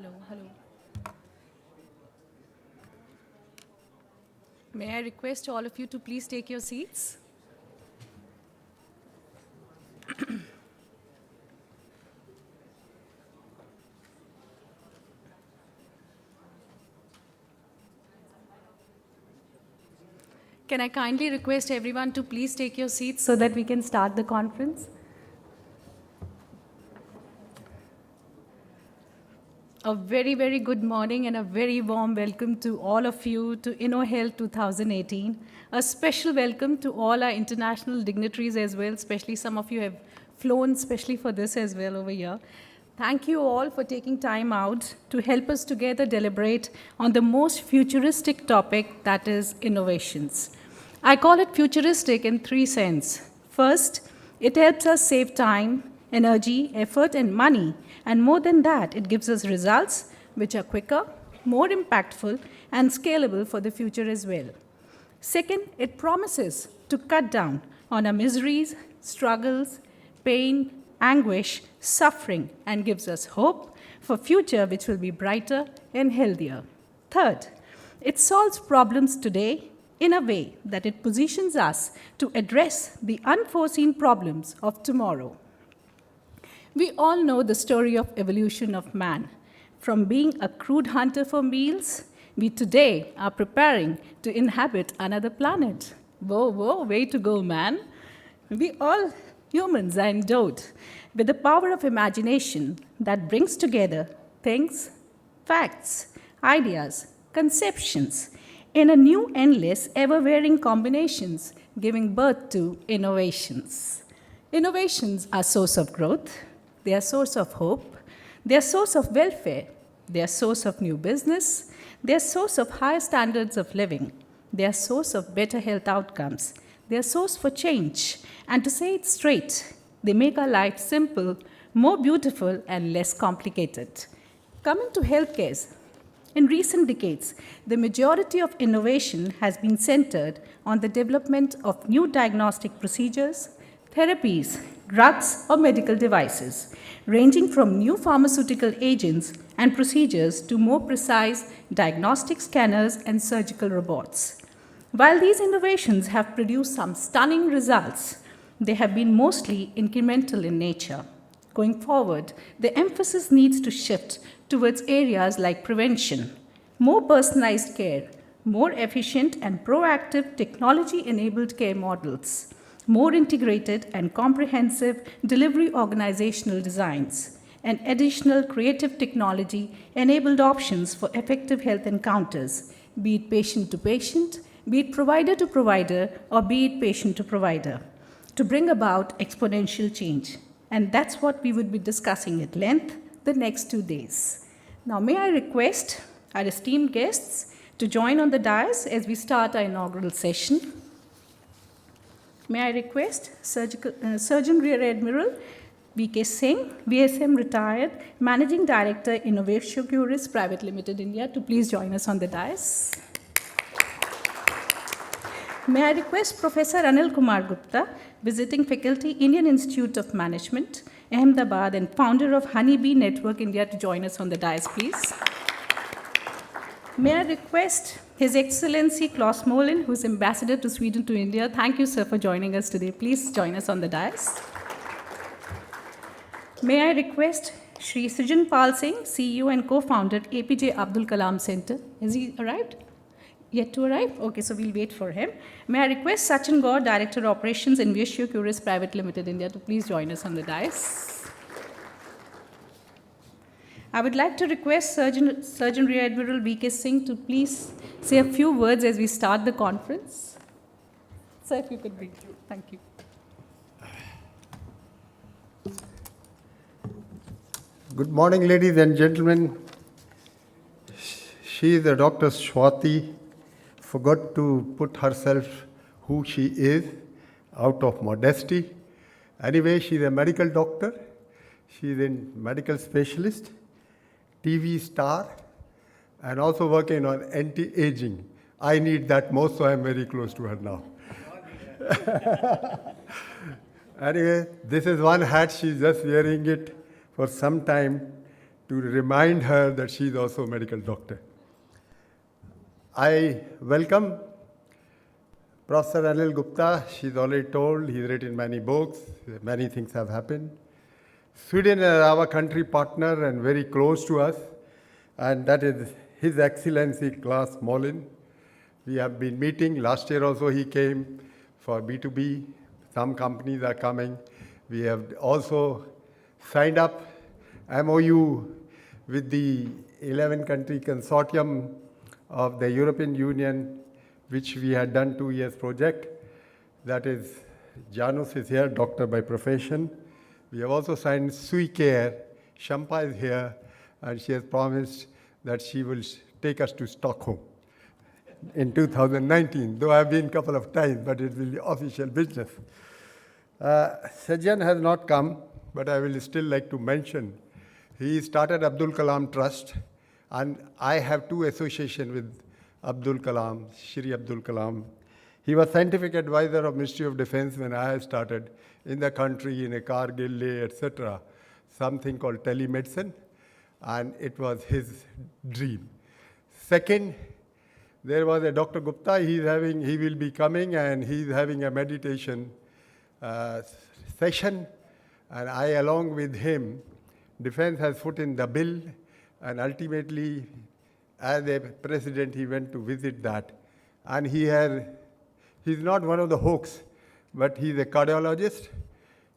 Hello, hello. May I request all of you to please take your seats? Can I kindly request everyone to please take your seats so that we can start the conference? A very, very good morning and a very warm welcome to all of you to InnoHEALTH 2018. A special welcome to all our international dignitaries as well, especially some of you have flown especially for this as well over here. Thank you all for taking time out to help us together deliberate on the most futuristic topic, that is innovations. I call it futuristic in three senses. First, it helps us save time, energy, effort, and money. And more than that, it gives us results which are quicker, more impactful, and scalable for the future as well. Second, it promises to cut down on our miseries, struggles, pain, anguish, suffering, and gives us hope for a future which will be brighter and healthier. Third, it solves problems today in a way that it positions us to address the unforeseen problems of tomorrow. We all know the story of evolution of man. From being a crude hunter for meals, we today are preparing to inhabit another planet. Whoa, whoa, way to go, man. We all humans are endowed with the power of imagination that brings together things, facts, ideas, conceptions in a new, endless, ever-varying combinations, giving birth to innovations. Innovations are source of growth. They are source of hope. They are source of welfare. They are source of new business. They are source of higher standards of living. They are source of better health outcomes. They are source for change. And to say it straight, they make our life simple, more beautiful, and less complicated. Coming to healthcare, in recent decades, the majority of innovation has been centered on the development of new diagnostic procedures, therapies, drugs, or medical devices, ranging from new pharmaceutical agents and procedures to more precise diagnostic scanners and surgical robots. While these innovations have produced some stunning results, they have been mostly incremental in nature. Going forward, the emphasis needs to shift towards areas like prevention, more personalized care, more efficient and proactive technology-enabled care models, more integrated and comprehensive delivery organizational designs, and additional creative technology-enabled options for effective health encounters, be it patient to patient, be it provider to provider, or be it patient to provider, to bring about exponential change. And that's what we would be discussing at length the next 2 days. Now, may I request our esteemed guests to join on the dais as we start our inaugural session. May I request Surgeon Rear Admiral V.K. Singh, VSM retired, Managing Director, InnovatioCuris Private Limited, India, to please join us on the dais. May I request Professor Anil Kumar Gupta, Visiting Faculty, Indian Institute of Management, Ahmedabad, and founder of Honeybee Network India, to join us on the dais, please. May I request His Excellency Klas Molin, who is Ambassador to Sweden to India. Thank you, sir, for joining us today. Please join us on the dais. May I request Shri Srijan Singh, CEO and co-founder, A.P.J. Abdul Kalam Center. Has he arrived? Yet to arrive? Okay, so we'll wait for him. May I request Sachin Gaur, Director Operations, InnovatioCuris Private Limited, India, to please join us on the dais. I would like to request Surgeon Rear Admiral V.K. Singh to please say a few words as we start the conference. Sir, if you could bring. Thank you. Good morning, ladies and gentlemen. She, the Dr. Swati, forgot to put herself who she is out of modesty. Anyway, she's a medical doctor. She's a medical specialist, TV star, and also working on anti-aging. I need that most, so I'm very close to her now. Anyway, this is one hat. She's just wearing it for some time to remind her that she's also a medical doctor. I welcome Professor Anil Gupta. She's already told, he's written many books, many things have happened. Sweden is our country partner and very close to us, and that is His Excellency Klas Molin. We have been meeting. Last year also he came for B2B. Some companies are coming. We have also signed up MOU with the 11-country consortium of the European Union, which we had done 2 years project. That is, Janus is here, doctor by profession. We have also signed Sui Care. Shampa is here, and she has promised that she will take us to Stockholm in 2019, though I've been a couple of times, but it will be official business. Srijan has not come, but I will still like to mention, he started Abdul Kalam Trust, and I have 2 associations with Abdul Kalam, Shri Abdul Kalam. He was scientific advisor of Ministry of Defense when I started in the country, in a Kargil, etc., something called telemedicine, and it was his dream. Second, there was a Dr. Gupta, he will be coming, and he's having a meditation session, and I, along with him, Defense has put in the bill, and ultimately, as a president, he went to visit that. And he's not one of the hoax, but he's a cardiologist.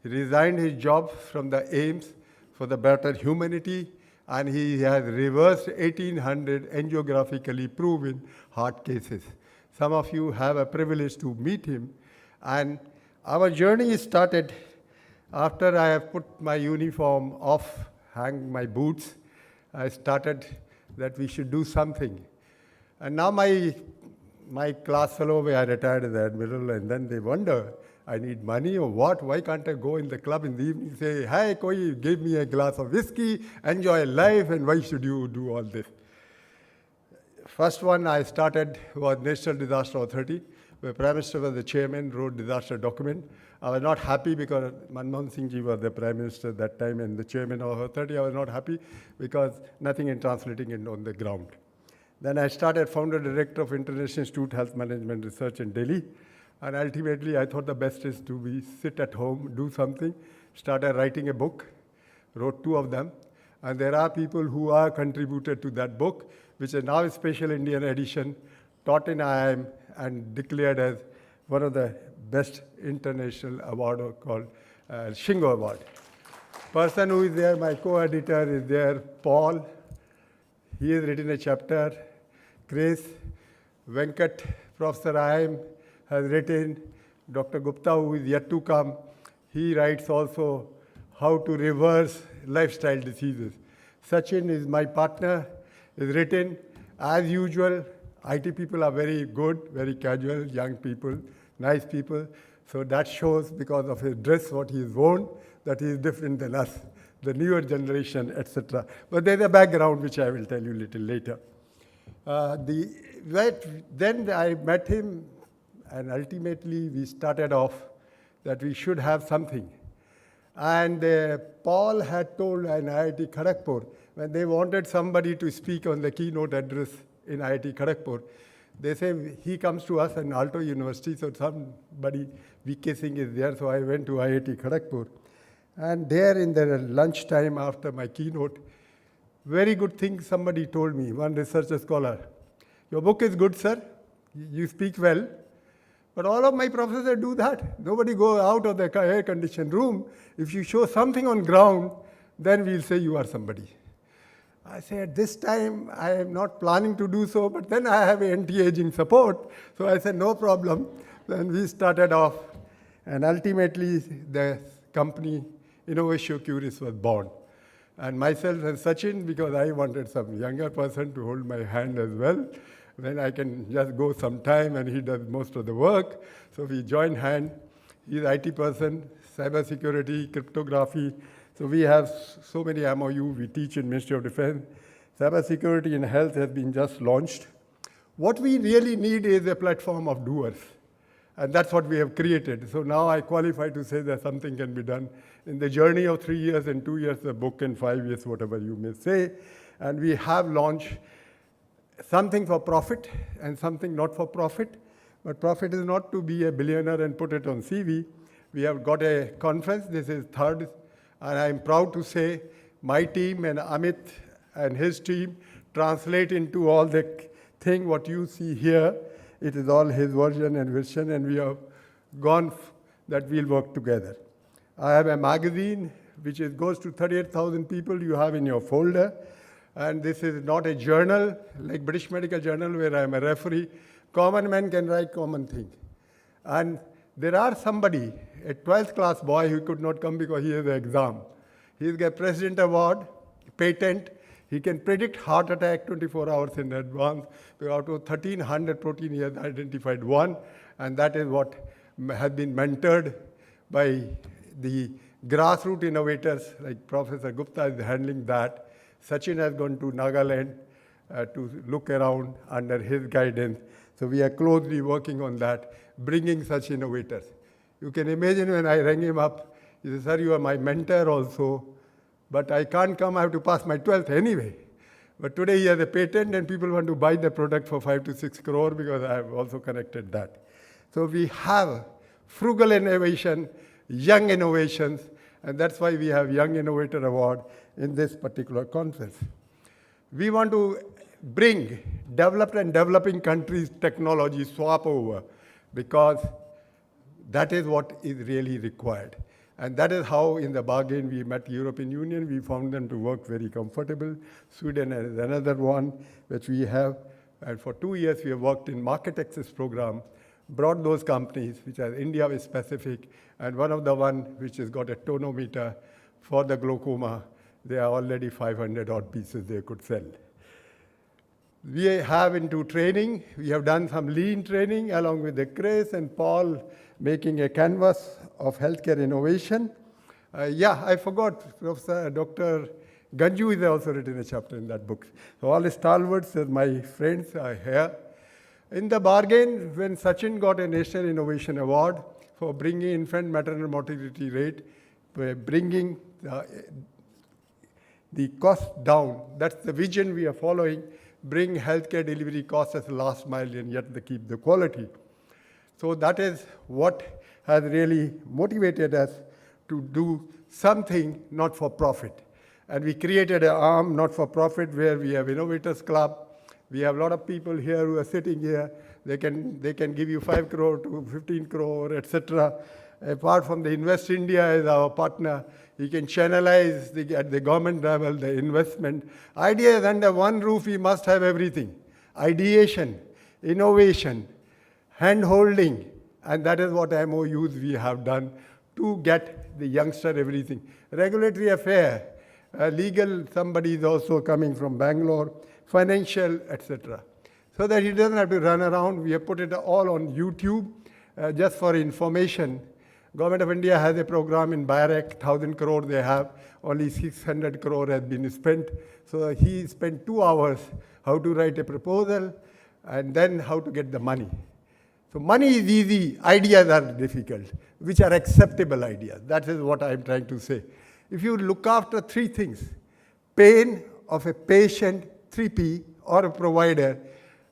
He resigned his job from the AIMS for the better humanity, and he has reversed 1,800 angiographically proven heart cases. Some of you have a privilege to meet him. And our journey started after I have put my uniform off, hang my boots. I started that we should do something. And now my class fellow, I retired as admiral, and then they wonder, I need money or what? Why can't I go in the club in the evening and say, hey, koi, give me a glass of whiskey, enjoy life, and why should you do all this? First one I started was National Disaster Authority, where Prime Minister was the chairman, wrote disaster document. I was not happy because Manmohan Singh ji was the Prime Minister at that time and the chairman of authority. I was not happy because nothing in translating it on the ground. Then I started founder director of International Institute Health Management Research in Delhi. And ultimately, I thought the best is to sit at home, do something, started writing a book, wrote 2 of them. And there are people who are contributed to that book, which is now a special Indian edition, taught in IIM and declared as one of the best international award called Shingo Award. Person who is there, my co-editor is there, Paul. He has written a chapter. Chris, Venkat, Professor IIM has written. Dr. Gupta, who is yet to come, he writes also how to reverse lifestyle diseases. Sachin is my partner, is written. As usual, IT people are very good, very casual, young people, nice people. So that shows because of his dress, what he is worn, that he is different than us, the newer generation, etc. But there's a background which I will tell you a little later. Then I met him, and ultimately we started off that we should have something. And Paul had told in IIT Kharagpur, when they wanted somebody to speak on the keynote address in IIT Kharagpur, they say he comes to us in Aalto University, so somebody, VK Singh is there, so I went to IIT Kharagpur. And there in the lunchtime after my keynote, very good thing somebody told me, one researcher scholar, your book is good, sir, you speak well, but all of my professors do that. Nobody go out of the air-conditioned room. If you show something on ground, then we'll say you are somebody. I said, this time I am not planning to do so, but then I have anti-aging support. So I said, no problem. Then we started off, and ultimately the company InnovatioCuris was born. And myself and Sachin, because I wanted some younger person to hold my hand as well, then I can just go sometime and he does most of the work. So we joined hand. He's IT person, cybersecurity, cryptography. So we have so many MOU we teach in Ministry of Defense. Cybersecurity in health has been just launched. What we really need is a platform of doers. And that's what we have created. So now I qualify to say that something can be done in the journey of 3 years and 2 years, a book in 5 years, whatever you may say. And we have launched something for profit and something not for profit. But profit is not to be a billionaire and put it on CV. We have got a conference. This is third. And I'm proud to say my team and Amit and his team translate into all the thing what you see here. It is all his version and vision, and we have gone that we'll work together. I have a magazine which goes to 38,000 people you have in your folder. And this is not a journal like British Medical Journal where I'm a referee. Common man can write common things. And there are somebody, a 12th class boy who could not come because he has an exam. He's got President Award, patent. He can predict heart attack 24 hours in advance. Out of 1,300 protein, he has identified one, and that is what has been mentored by the grassroots innovators, like Professor Gupta is handling that. Sachin has gone to Nagaland to look around under his guidance. So we are closely working on that, bringing such innovators. You can imagine when I rang him up, he said, sir, you are my mentor also. But I can't come, I have to pass my 12th anyway. But today he has a patent and people want to buy the product for 5 to 6 crore because I have also connected that. So we have frugal innovation, young innovations, and that's why we have Young Innovator Award in this particular conference. We want to bring developed and developing countries' technology swap over because that is what is really required. And that is how, in the bargain, we met European Union. We found them to work very comfortable. Sweden is another one which we have. And for 2 years, we have worked in market access program, brought those companies which are India specific, and one of the one which has got a tonometer for the glaucoma. They are already 500 odd pieces they could sell. We have into training. We have done some lean training along with the Chris and Paul, making a canvas of healthcare innovation. I forgot, Professor Dr. Ganju has also written a chapter in that book. So all the stalwarts, my friends, are here. In the bargain, when Sachin got a National Innovation Award for bringing infant maternal mortality rate, bringing the cost down, that's the vision we are following, bring healthcare delivery costs as the last mile and yet they keep the quality. So that is what has really motivated us to do something not for profit. And we created an arm not for profit where we have Innovators Club. We have a lot of people here who are sitting here. They can give you 5 crore to 15 crore, etc. Apart from the Invest India is our partner. He can channelize at the government level the investment. Idea is under one roof, we must have everything. Ideation, innovation, hand-holding, and that is what MOUs we have done to get the youngster everything. Regulatory affair, legal, somebody is also coming from Bangalore, financial, etc. So that he doesn't have to run around. We have put it all on YouTube just for information. Government of India has a program in Barak, 1,000 crore they have, only 600 crore has been spent. So he spent 2 hours how to write a proposal and then how to get the money. So money is easy, ideas are difficult, which are acceptable ideas. That is what I'm trying to say. If you look after 3 things, pain of a patient, 3P, or a provider,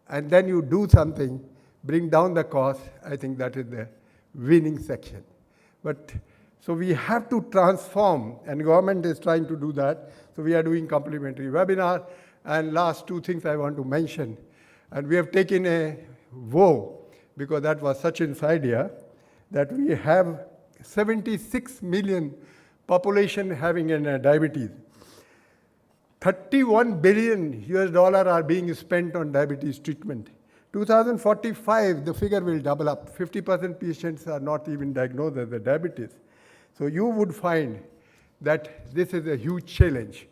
and then you do something, bring down the cost, I think that is the winning section. But so we have to transform, and government is trying to do that. So we are doing complimentary webinar. And last 2 things I want to mention. And we have taken a vow, because that was Sachin's idea, that we have 76 million population having diabetes. $31 billion are being spent on diabetes treatment. 2045, the figure will double up. 50% patients are not even diagnosed as diabetes. So you would find that this is a huge challenge.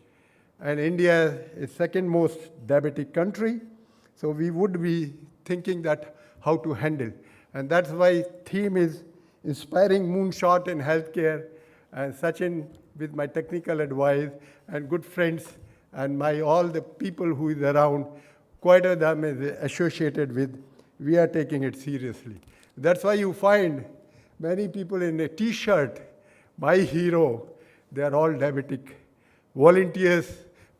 And India is second most diabetic country. So we would be thinking that how to handle. And that's why theme is inspiring moonshot in healthcare. And Sachin, with my technical advice and good friends and all the people who is around, quite a them is associated with, we are taking it seriously. That's why you find many people in a T-shirt, my hero, they are all diabetic. Volunteers,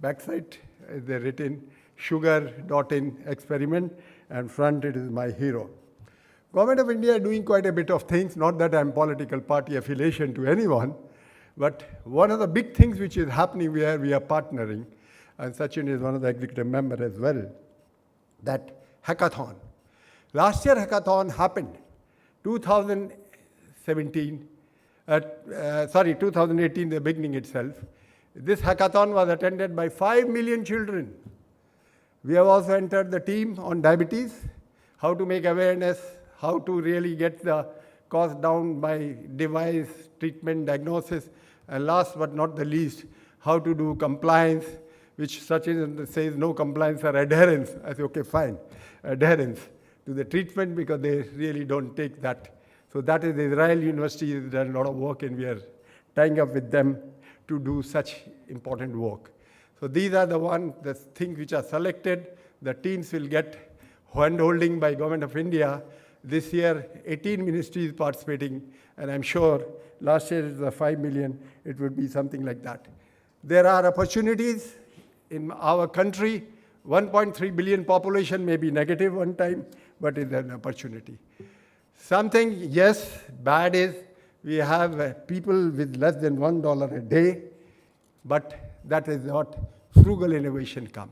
backside, they're written, sugar, dot in, experiment, and front it is my hero. Government of India are doing quite a bit of things, not that I'm political party affiliation to anyone, but one of the big things which is happening where we are partnering, and Sachin is one of the executive members as well, that hackathon. Last year hackathon happened, 2017, 2018, the beginning itself. This hackathon was attended by 5 million children. We have also entered the team on diabetes, how to make awareness, how to really get the cost down by device, treatment, diagnosis, and last but not the least, how to do compliance, which Sachin says no compliance or adherence. I say, okay, fine, adherence to the treatment because they really don't take that. So that is Israel University has done a lot of work and we are tying up with them to do such important work. So these are the things which are selected. The teams will get hand-holding by Government of India. This year, 18 ministries participating, and I'm sure last year it was 5 million, it would be something like that. There are opportunities in our country. 1.3 billion population may be negative one time, but it's an opportunity. Something, yes, bad is we have people with less than $1 a day, but that is not frugal innovation come.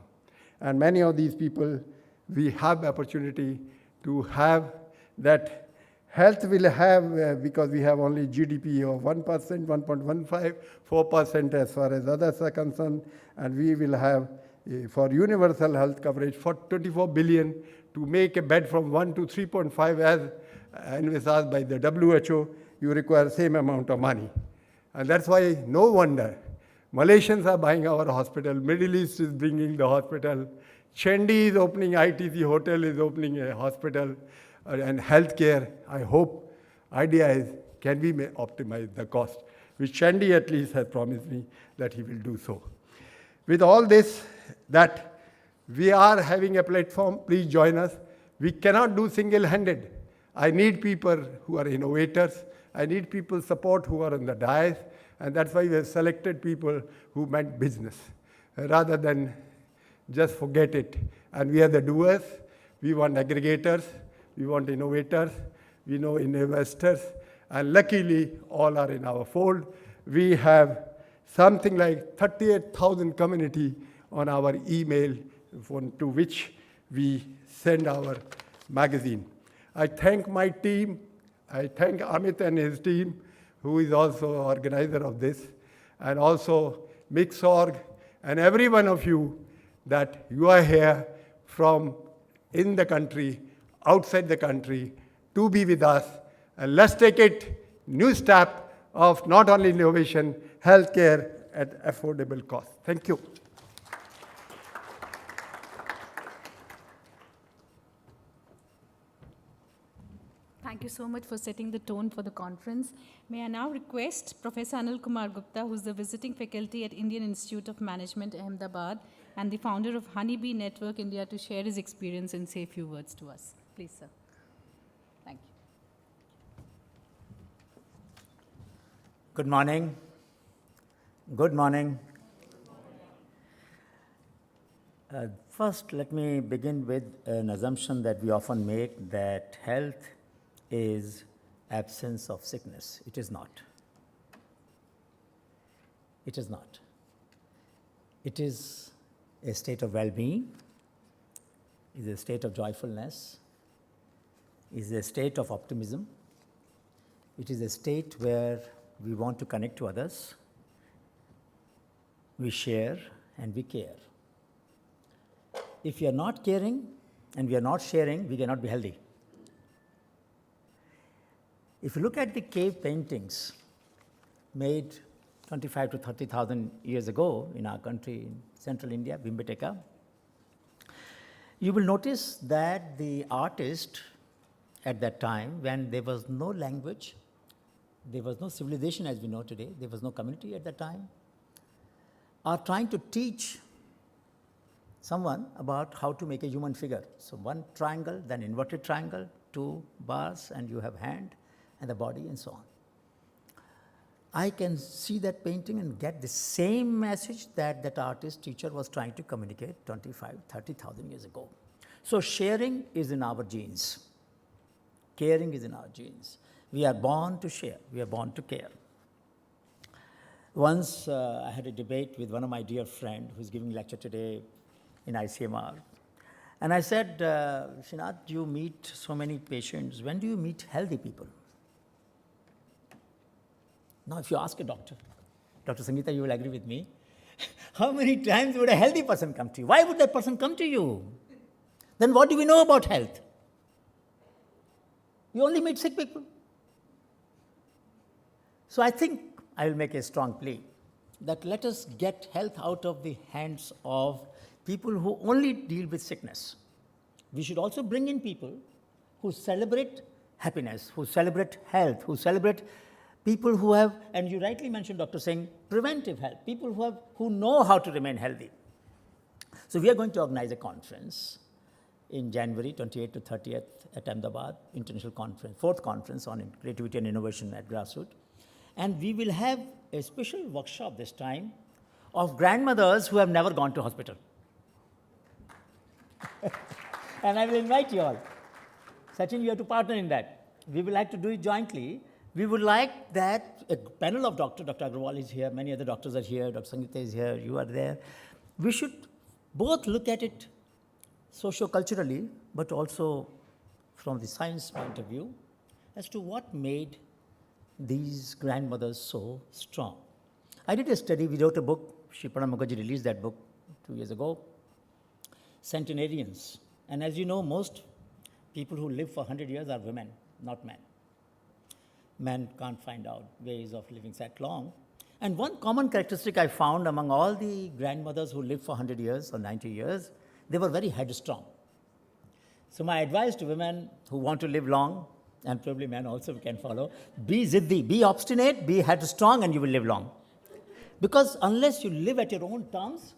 And many of these people, we have the opportunity to have that. Health will have, because we have only GDP of 1%, 1.15, 4% as far as others are concerned, and we will have for universal health coverage for 24 billion to make a bed from 1 to 3.5 as envisaged by the WHO, you require same amount of money. And that's why no wonder Malaysians are buying our hospital, Middle East is bringing the hospital, Chendi is opening, ITC Hotel is opening a hospital, and healthcare, I hope, idea is, can we optimize the cost? Which Chendi at least has promised me that he will do so. With all this, that we are having a platform, please join us. We cannot do single-handed. I need people who are innovators. I need people support who are on the dais, and that's why we have selected people who meant business, rather than just forget it. And we are the doers. We want aggregators. We want innovators. We know investors. And luckily, all are in our fold. We have something like 38,000 community on our email to which we send our magazine. I thank my team. I thank Amit and his team, who is also organizer of this, and also Mixorg, and every one of you that you are here from in the country, outside the country, to be with us. And let's take it new step of not only innovation, healthcare at affordable cost. Thank you. Thank you so much for setting the tone for the conference. May I now request Professor Anil Kumar Gupta, who is the visiting faculty at Indian Institute of Management, Ahmedabad, and the founder of Honeybee Network India, to share his experience and say a few words to us. Please, sir. Thank you. Good morning. Good morning. First, let me begin with an assumption that we often make, that health is absence of sickness. It is not. It is not. It is a state of well-being, is a state of joyfulness, is a state of optimism. It is a state where we want to connect to others, we share, and we care. If we are not caring and we are not sharing, we cannot be healthy. If you look at the cave paintings made 25 to 30,000 years ago in our country, in central India, Bhimbetka, you will notice that the artist at that time, when there was no language, there was no civilization as we know today, there was no community at that time, are trying to teach someone about how to make a human figure. So one triangle, then inverted triangle, 2 bars, and you have hand and the body and so on. I can see that painting and get the same message that that artist teacher was trying to communicate 25, 30,000 years ago. So sharing is in our genes. Caring is in our genes. We are born to share. We are born to care. Once I had a debate with one of my dear friend who's giving a lecture today in ICMR. And I said, Srinath, you meet so many patients. When do you meet healthy people? Now, if you ask a doctor, Dr. Sangeeta, you will agree with me, how many times would a healthy person come to you? Why would that person come to you? Then what do we know about health? You only meet sick people. So I think I will make a strong plea that let us get health out of the hands of people who only deal with sickness. We should also bring in people who celebrate happiness, who celebrate health, who celebrate people who have, and you rightly mentioned, Dr. Singh, preventive health, people who know how to remain healthy. So we are going to organize a conference in January 28th to 30th at Ahmedabad, international conference, 4th conference on creativity and innovation at grassroots. And we will have a special workshop this time of grandmothers who have never gone to hospital. And I will invite you all. Sachin, you have to partner in that. We would like to do it jointly. We would like that a panel of doctors, Dr. Agrawal is here, many other doctors are here, Dr. Sangeeta is here, you are there. We should both look at it socio-culturally, but also from the science point of view, as to what made these grandmothers so strong. I did a study, we wrote a book, Shripada Mukherjee released that book 2 years ago, Centenarians. And as you know, most people who live for 100 years are women, not men. Men can't find out ways of living that long. And one common characteristic I found among all the grandmothers who lived for 100 years or 90 years, they were very headstrong. So my advice to women who want to live long, and probably men also can follow, be ziddi, be obstinate, be headstrong, and you will live long. Because unless you live at your own terms,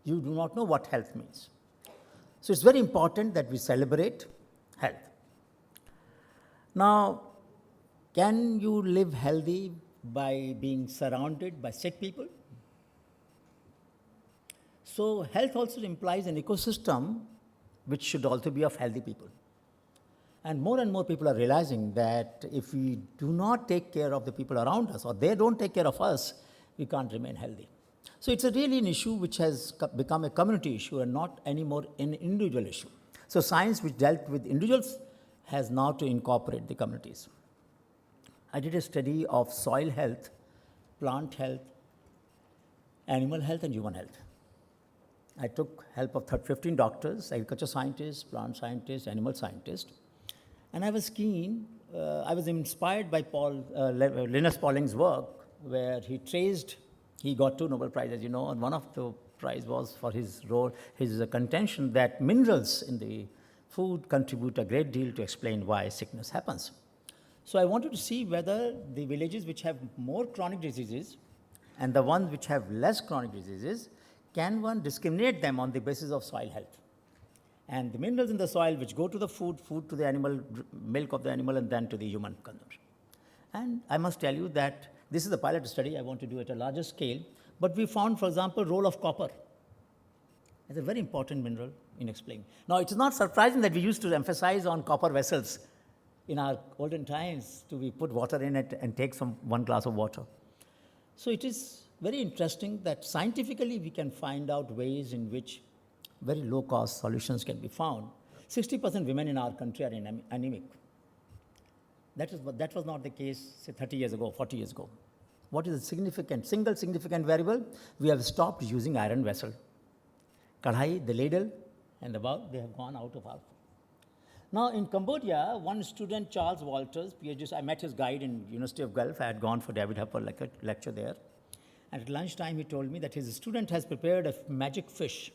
you do not know what health means. So it's very important that we celebrate health. Now, can you live healthy by being surrounded by sick people? So health also implies an ecosystem which should also be of healthy people. And more people are realizing that if we do not take care of the people around us, or they don't take care of us, we can't remain healthy. So it's really an issue which has become a community issue and not anymore an individual issue. So science which dealt with individuals has now to incorporate the communities. I did a study of soil health, plant health, animal health, and human health. I took help of 15 doctors, agriculture scientists, plant scientists, animal scientists, and I was keen, I was inspired by Linus Pauling's work, where he got 2 Nobel Prizes, you know, and one of the prize was for his contention that minerals in the food contribute a great deal to explain why sickness happens. So I wanted to see whether the villages which have more chronic diseases and the ones which have less chronic diseases, can one discriminate them on the basis of soil health? And the minerals in the soil which go to the food to the animal, milk of the animal, and then to the human consumption. And I must tell you that this is a pilot study I want to do at a larger scale, but we found, for example, role of copper as a very important mineral in explaining. Now, it is not surprising that we used to emphasize on copper vessels in our olden times we put water in it and take one glass of water. So it is very interesting that scientifically we can find out ways in which very low-cost solutions can be found. 60% women in our country are anemic. That was not the case, say, 30 years ago, 40 years ago. What is the single significant variable? We have stopped using iron vessel. Kadhai, the ladle, and the bowl, they have gone out of our. Now, in Cambodia, one student, Charles Walters, PhD, I met his guide in University of Gulf. I had gone for David Harper lecture there. And at lunchtime, he told me that his student has prepared a magic fish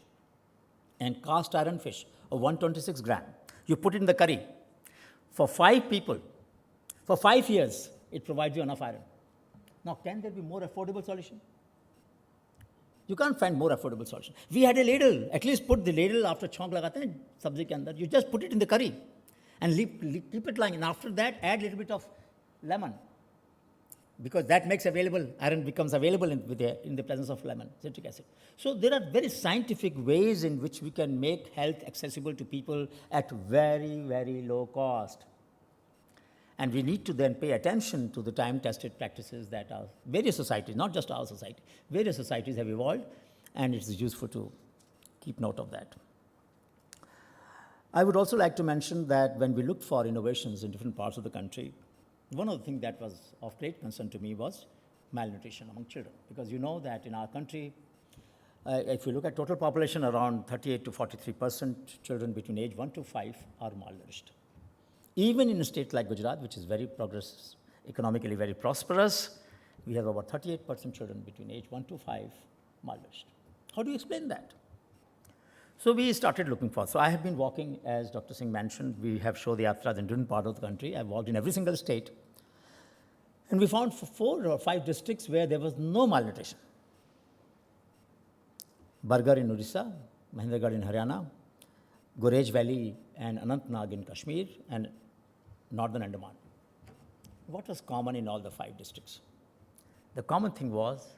and cast iron fish of 126 gram. You put it in the curry. For 5 people, for 5 years, it provides you enough iron. Now, can there be more affordable solution? You can't find more affordable solution. We had a ladle. At least put the ladle after chonk lagate hain sabzi ke andar. You just put it in the curry. and keep it lying. And after that, add a little bit of lemon, because that makes available, iron becomes available in the presence of lemon, citric acid. So there are very scientific ways in which we can make health accessible to people at very, very low cost. And we need to then pay attention to the time-tested practices that our various societies, not just our society, various societies have evolved, and it's useful to keep note of that. I would also like to mention that when we looked for innovations in different parts of the country, one of the things that was of great concern to me was malnutrition among children. Because you know that in our country, if you look at total population, around 38 to 43% children between age 1 to 5 are malnourished. Even in a state like Gujarat, which is very progressive, economically very prosperous, we have about 38% children between age 1 to 5 malnourished. How do you explain that? So we started looking for. So I have been walking, as Dr. Singh mentioned, we have Shodhyatras in different parts of the country. I've walked in every single state. And we found 4 or 5 districts where there was no malnutrition. Bargarh in Orissa, Mahendragarh in Haryana, Gorej Valley and Anantnag in Kashmir, and Northern Andaman. What was common in all the 5 districts? The common thing was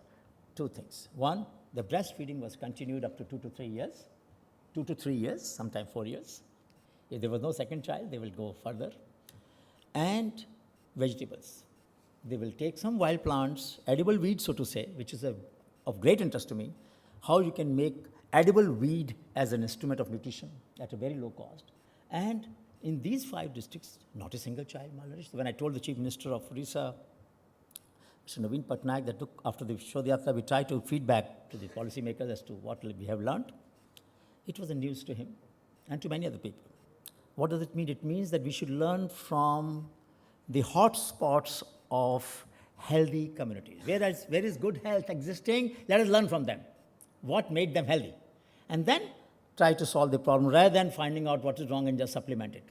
2 things. One, the breastfeeding was continued up to 2 to 3 years. 2 to 3 years, sometimes 4 years. If there was no second child, they will go further. And vegetables. They will take some wild plants, edible weeds, so to say, which is of great interest to me, how you can make edible weed as an instrument of nutrition at a very low cost. And in these 5 districts, not a single child malnourished. When I told the Chief Minister of Orissa, Mr. Naveen Patnaik, that look, after the Shodhyatra, we try to feedback to the policymakers as to what we have learned. It was a news to him and to many other people. What does it mean? It means that we should learn from the hot spots of healthy communities. Where is good health existing? Let us learn from them. What made them healthy? And then try to solve the problem rather than finding out what is wrong and just supplement it.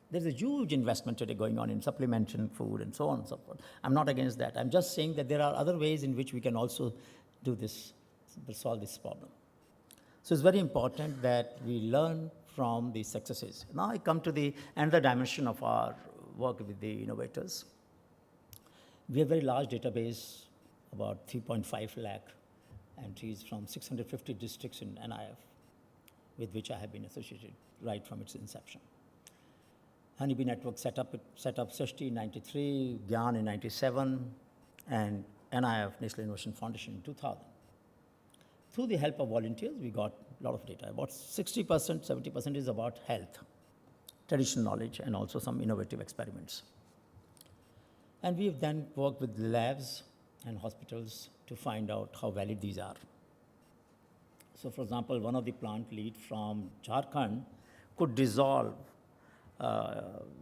There's a huge investment today going on in supplementation, food, and so on and so forth. I'm not against that. I'm just saying that there are other ways in which we can also do this, solve this problem. So it's very important that we learn from the successes. Now I come to the another dimension of our work with the innovators. We have a very large database, about 3.5 lakh entries from 650 districts in NIF, with which I have been associated right from its inception. Honeybee Network set up Srishti in 93, Gyan in 97, and NIF, National Innovation Foundation, in 2000. Through the help of volunteers, we got a lot of data. About 60%, 70% is about health, traditional knowledge, and also some innovative experiments. And we've then worked with labs and hospitals to find out how valid these are. So, for example, one of the plant lead from Jharkhand could dissolve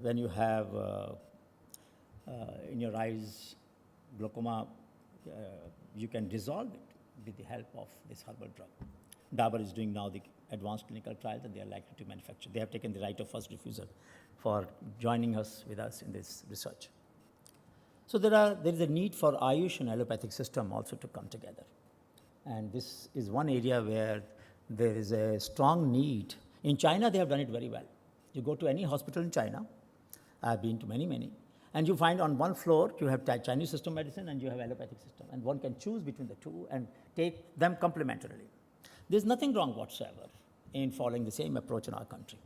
when you have in your eyes glaucoma, you can dissolve it with the help of this herbal drug. Dabur is doing now the advanced clinical trials, and they are likely to manufacture. They have taken the right of first refusal for joining us with us in this research. So there is a need for Ayush and allopathic system also to come together. And this is one area where there is a strong need. In China, they have done it very well. You go to any hospital in China, I've been to many, and you find on one floor, you have Chinese system medicine and you have allopathic system, and one can choose between the two and take them complementarily. There's nothing wrong whatsoever in following the same approach in our country.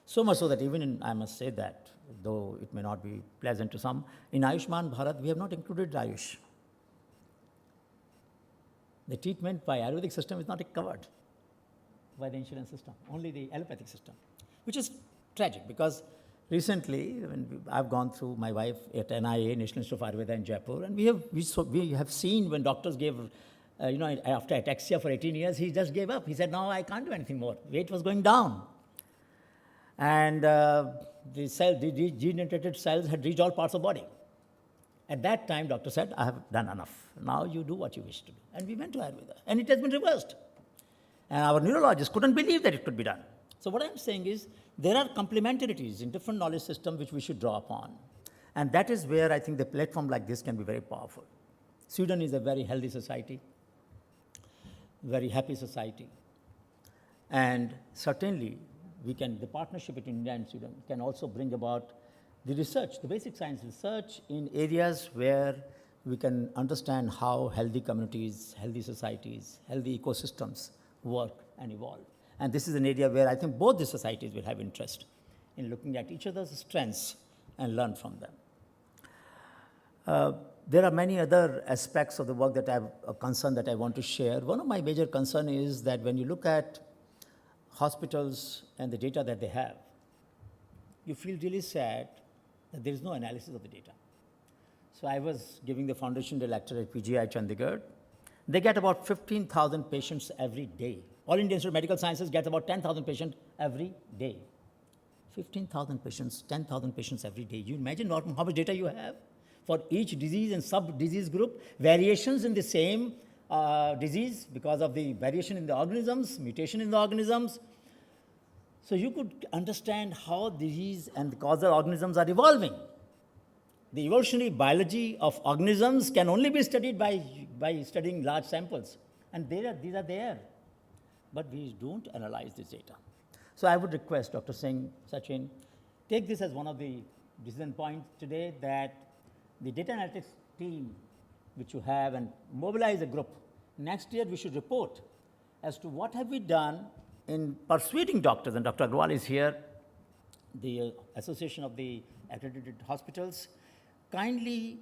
So much so that even in, I must say that, though it may not be pleasant to some, in Ayushman Bharat, we have not included Ayush. The treatment by Ayurvedic system is not covered by the insurance system, only the allopathic system, which is tragic because recently, when I've gone through my wife at NIA, National Institute of Ayurveda in Jaipur, and we have seen when doctors gave, after ataxia for 18 years, he just gave up. He said, no, I can't do anything more. Weight was going down. And the degenerated cells had reached all parts of the body. At that time, doctor said, I have done enough. Now you do what you wish to do. And we went to Ayurveda, and it has been reversed. And our neurologists couldn't believe that it could be done. So what I'm saying is, there are complementarities in different knowledge systems which we should draw upon. And that is where I think the platform like this can be very powerful. Sweden is a very healthy society, very happy society. And certainly, the partnership between India and Sweden can also bring about the research, the basic science research in areas where we can understand how healthy communities, healthy societies, healthy ecosystems work and evolve. And this is an area where I think both the societies will have interest in looking at each other's strengths and learn from them. There are many other aspects of the work that I have a concern that I want to share. One of my major concerns is that when you look at hospitals and the data that they have, you feel really sad that there is no analysis of the data. So I was giving the foundation day lecture at A.P.J. Chandigarh. They get about 15,000 patients every day. All India Institute of Medical Sciences gets about 10,000 patients every day. 15,000 patients, 10,000 patients every day. You imagine how much data you have for each disease and sub-disease group, variations in the same disease because of the variation in the organisms, mutation in the organisms. So you could understand how disease and the causal organisms are evolving. The evolutionary biology of organisms can only be studied by studying large samples. And these are there. But we don't analyze this data. So I would request Dr. Singh, Sachin, take this as one of the decision points today, that the data analytics team which you have, and mobilize a group. Next year we should report as to what have we done in persuading doctors, and Dr. Agrawal is here, the Association of the Accredited Hospitals. Kindly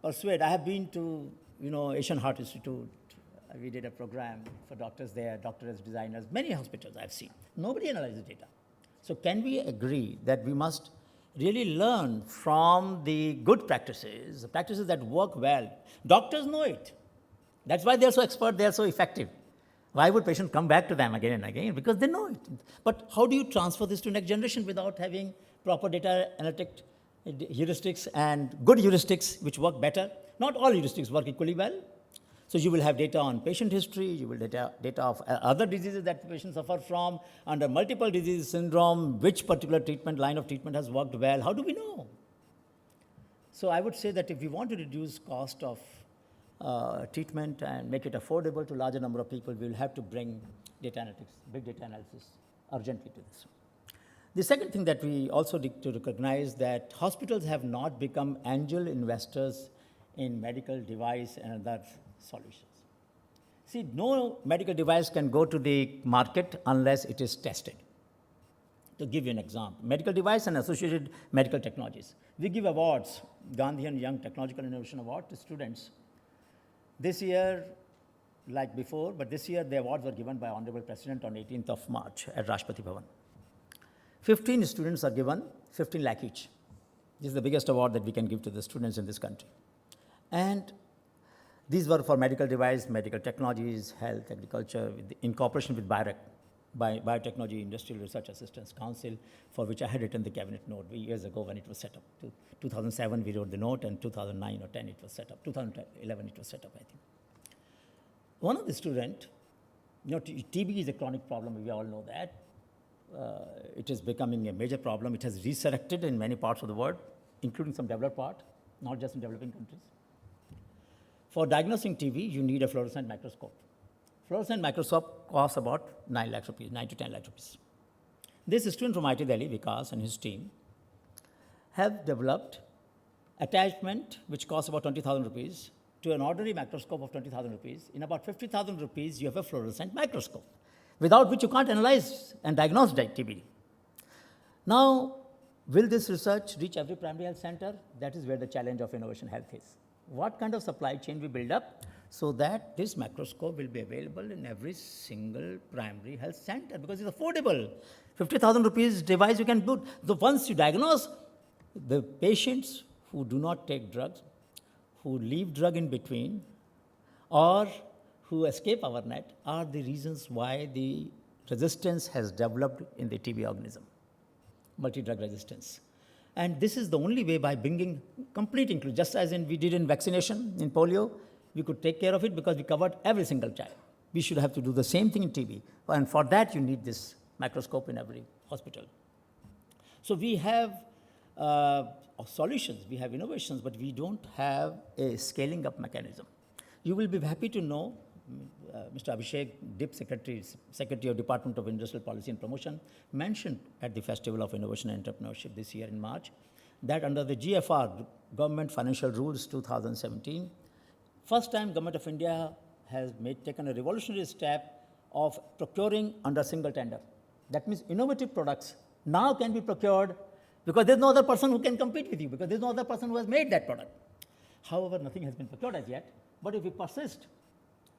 persuade. I have been to, Asian Heart Institute. We did a program for doctors there, doctors, designers, many hospitals I've seen. Nobody analyzes data. So can we agree that we must really learn from the good practices, the practices that work well? Doctors know it. That's why they're so expert, they're so effective. Why would patients come back to them again and again? Because they know it. But how do you transfer this to next generation without having proper data analytic heuristics and good heuristics which work better? Not all heuristics work equally well. So you will have data on patient history, you will data of other diseases that the patients suffer from, under multiple disease syndrome, which particular line of treatment has worked well. How do we know? So I would say that if we want to reduce cost of treatment and make it affordable to larger number of people, we will have to bring data analytics, big data analysis urgently to this. The second thing that we also need to recognize, that hospitals have not become angel investors in medical device and other solutions. See, no medical device can go to the market unless it is tested. To give you an example, medical device and associated medical technologies. We give awards, Gandhi and Young Technological Innovation Award, to students. This year, like before, but this year the awards were given by Honorable President on 18th of March at Rashtrapati Bhavan. 15 students are given, 15 lakh each. This is the biggest award that we can give to the students in this country. And these were for medical device, medical technologies, health, agriculture, in cooperation with Biotechnology Industrial Research Assistance Council, for which I had written the cabinet note years ago when it was set up. 2007 we wrote the note, and 2009 or 10 it was set up. 2011 it was set up, I think. One of the students, TB is a chronic problem, we all know that. It is becoming a major problem. It has resurrected in many parts of the world, including some developed part, not just in developing countries. For diagnosing TB, you need a fluorescent microscope. Fluorescent microscope costs about 9 lakh rupees, 9 to 10 lakh rupees. This student from IIT Delhi, Vikas, and his team have developed attachment which costs about 20,000 rupees to an ordinary microscope of 20,000 rupees. In about 50,000 rupees, you have a fluorescent microscope, without which you can't analyze and diagnose TB. Now, will this research reach every primary health center? That is where the challenge of innovation health is. What kind of supply chain we build up so that this microscope will be available in every single primary health center, because it's affordable. 50,000 rupees device you can put. So once you diagnose, the patients who do not take drugs, who leave drug in between, or who escape our net, are the reasons why the resistance has developed in the TB organism, multi-drug resistance. And this is the only way, by bringing complete inclusion, just as we did in vaccination, in polio, we could take care of it because we covered every single child. We should have to do the same thing in TB. And for that, you need this microscope in every hospital. So we have solutions, we have innovations, but we don't have a scaling up mechanism. You will be happy to know Mr. Abhishek, DIP Secretary of Department of Industrial Policy and Promotion, mentioned at the Festival of Innovation and Entrepreneurship this year in March that under the GFR, Government Financial Rules 2017, first time Government of India has taken a revolutionary step of procuring under single tender. That means innovative products now can be procured because there's no other person who can compete with you, because there's no other person who has made that product. However, nothing has been procured as yet, but if we persist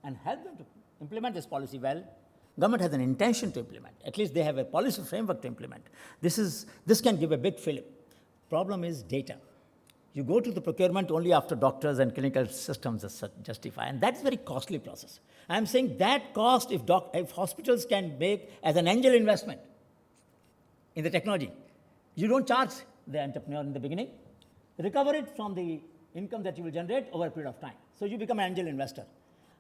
and help them to implement this policy well, government has an intention to implement. At least they have a policy framework to implement. This can give a big fillip. Problem is data. You go to the procurement only after doctors and clinical systems justify, and that's a very costly process. I'm saying that cost, if hospitals can make as an angel investment in the technology, you don't charge the entrepreneur in the beginning, recover it from the income that you will generate over a period of time. So you become an angel investor.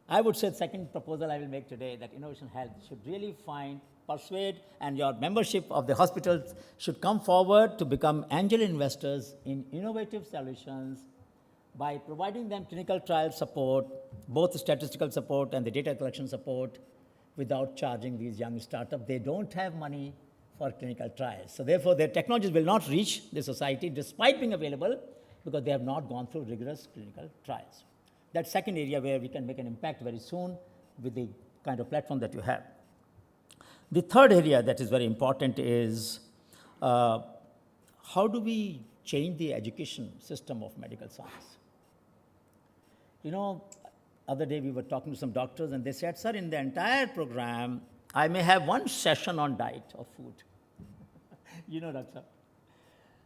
I would say the second proposal I will make today, that Innovation Health should really persuade, and your membership of the hospitals should come forward to become angel investors in innovative solutions by providing them clinical trial support, both statistical support and the data collection support, without charging these young startups. They don't have money for clinical trials. So therefore, their technologies will not reach the society despite being available, because they have not gone through rigorous clinical trials. That's second area where we can make an impact very soon with the kind of platform that you have. The third area that is very important is how do we change the education system of medical science? You know, other day we were talking to some doctors and they said, sir, in the entire program, I may have one session on diet or food. You know, doctor.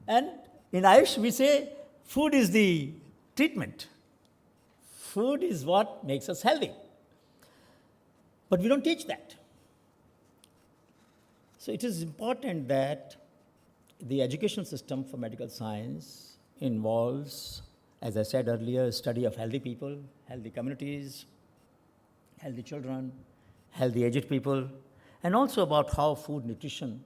And in Ayush, we say food is the treatment. Food is what makes us healthy. But we don't teach that. So it is important that the education system for medical science involves, as I said earlier, study of healthy people, healthy communities, healthy children, healthy aged people, and also about how food nutrition.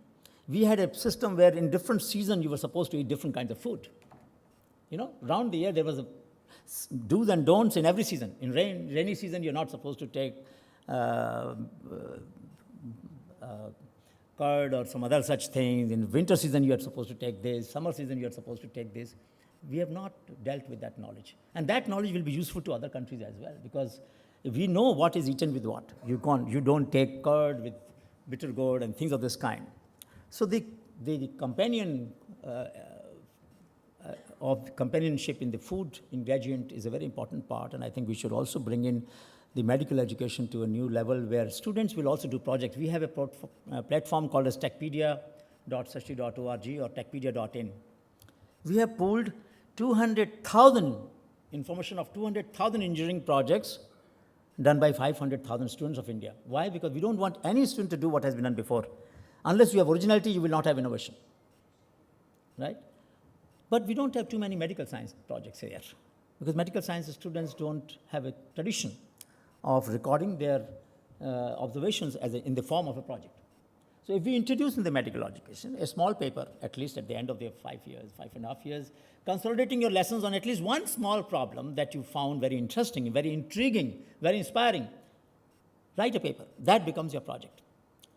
We had a system where in different seasons you were supposed to eat different kinds of food. You know, around the year there was a do's and don'ts in every season. In rainy season, you're not supposed to take curd or some other such things. In winter season, you are supposed to take this. Summer season, you are supposed to take this. We have not dealt with that knowledge. And that knowledge will be useful to other countries as well, because we know what is eaten with what. You don't take curd with bitter gourd and things of this kind. So the companion of companionship in the food ingredient is a very important part, and I think we should also bring in the medical education to a new level where students will also do projects. We have a platform called as techpedia.sashi.org or techpedia.in. We have pulled 200,000 information of 200,000 engineering projects done by 500,000 students of India. Why? Because we don't want any student to do what has been done before. Unless you have originality, you will not have innovation, right? But we don't have too many medical science projects here, because medical science students don't have a tradition of recording their observations in the form of a project. So if we introduce in the medical education a small paper, at least at the end of their 5.5 years, consolidating your lessons on at least one small problem that you found very interesting, very intriguing, very inspiring, write a paper. That becomes your project.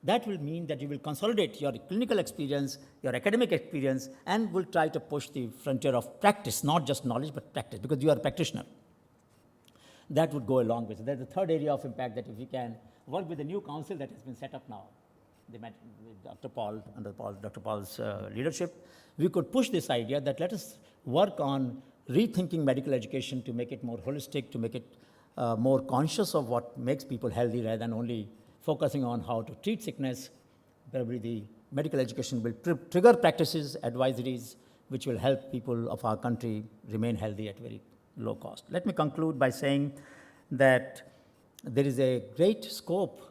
That will mean that you will consolidate your clinical experience, your academic experience, and will try to push the frontier of practice, not just knowledge, but practice, because you are a practitioner. That would go a long way. So that's the third area of impact, that if we can work with the new council that has been set up now, with Dr. Paul, under Dr. Paul's leadership, we could push this idea that let us work on rethinking medical education to make it more holistic, to make it more conscious of what makes people healthy rather than only focusing on how to treat sickness. Probably the medical education will trigger practices, advisories, which will help people of our country remain healthy at very low cost. Let me conclude by saying that there is a great scope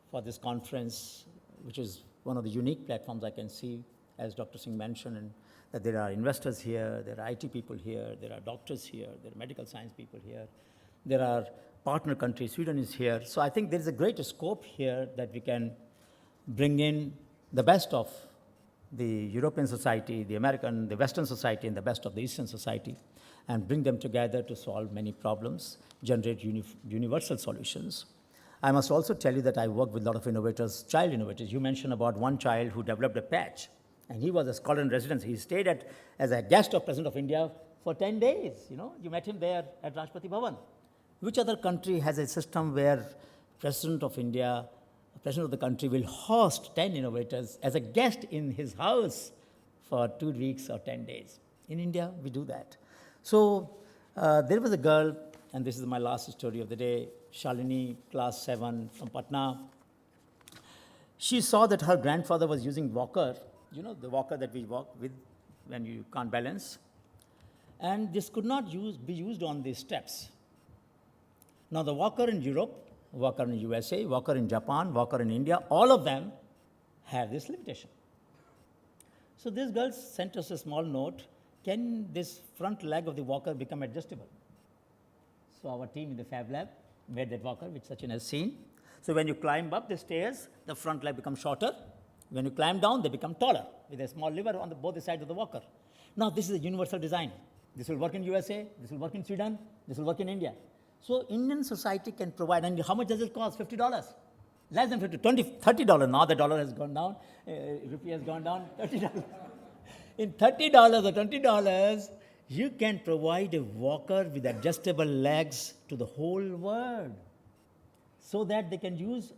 for this conference, which is one of the unique platforms I can see, as Dr. Singh mentioned, and that there are investors here, there are IT people here, there are doctors here, there are medical science people here, there are partner countries, Sweden is here. So I think there is a great scope here that we can bring in the best of the European society, the American, the Western society, and the best of the Eastern society, and bring them together to solve many problems, generate universal solutions. I must also tell you that I work with a lot of innovators, child innovators. You mentioned about one child who developed a patch, and he was a scholar in residence. He stayed as a guest of President of India for 10 days. You met him there at Rashtrapati Bhavan. Which other country has a system where President of India, President of the country will host 10 innovators as a guest in his house for 2 weeks or 10 days? In India, we do that. So there was a girl, and this is my last story of the day, Shalini, class 7 from Patna. She saw that her grandfather was using walker, the walker that we walk with when you can't balance. And this could not be used on these steps. Now the walker in Europe, walker in USA, walker in Japan, walker in India, all of them have this limitation. So this girl sent us a small note, can this front leg of the walker become adjustable? So our team in the Fab Lab made that walker, which Sachin has seen. So when you climb up the stairs, the front leg becomes shorter. When you climb down, they become taller with a small lever on both sides of the walker. Now this is a universal design. This will work in USA, this will work in Sweden, this will work in India. So Indian society can provide, and how much does it cost? $50. Less than $50, $20, $30. Now the dollar has gone down, rupee has gone down, $30. In $30 or $20, you can provide a walker with adjustable legs to the whole world so that they can use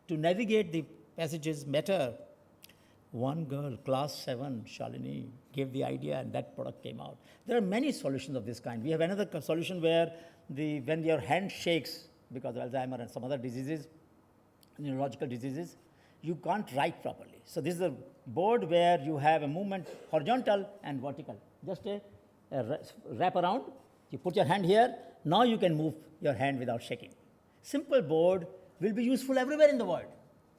to navigate the passages better. One girl, class 7, Shalini, gave the idea and that product came out. There are many solutions of this kind. We have another solution where when your hand shakes because of Alzheimer and some other diseases, neurological diseases, you can't write properly. So this is a board where you have a movement horizontal and vertical. Just a wrap around, you put your hand here, now you can move your hand without shaking. Simple board will be useful everywhere in the world,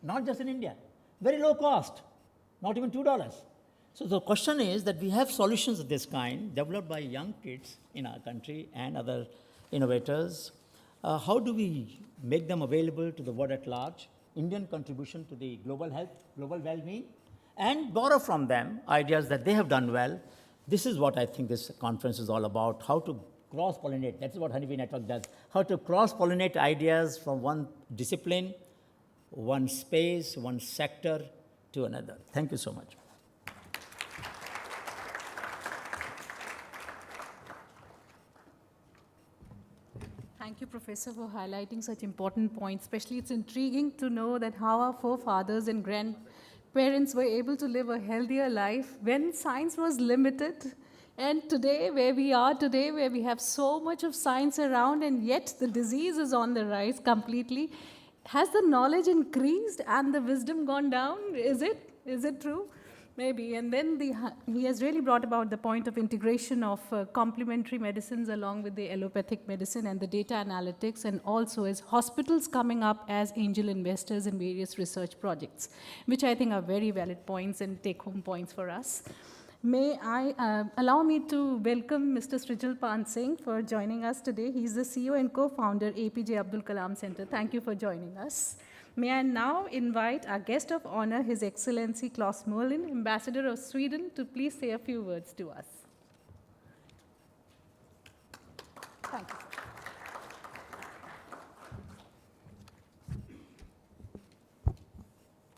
not just in India. Very low cost, not even $2. So the question is that we have solutions of this kind developed by young kids in our country and other innovators. How do we make them available to the world at large? Indian contribution to the global health, global well-being, and borrow from them ideas that they have done well. This is what I think this conference is all about, how to cross-pollinate. That's what Honeybee Network does. How to cross-pollinate ideas from one discipline, one space, one sector to another. Thank you so much. Thank you, Professor, for highlighting such important points. Especially, it's intriguing to know that how our forefathers and grandparents were able to live a healthier life when science was limited. And today, where we are today, where we have so much of science around, and yet the disease is on the rise completely, has the knowledge increased and the wisdom gone down? Is it? Is it true? Maybe. And then he has really brought about the point of integration of complementary medicines along with the allopathic medicine and the data analytics, and also as hospitals coming up as angel investors in various research projects, which I think are very valid points and take-home points for us. May I allow me to welcome Mr. Srijan for joining us today. He's the CEO and co-founder, A.P.J. Abdul Kalam Center. Thank you for joining us. May I now invite our guest of honor, His Excellency Klas Molin, Ambassador of Sweden, to please say a few words to us. Thank you.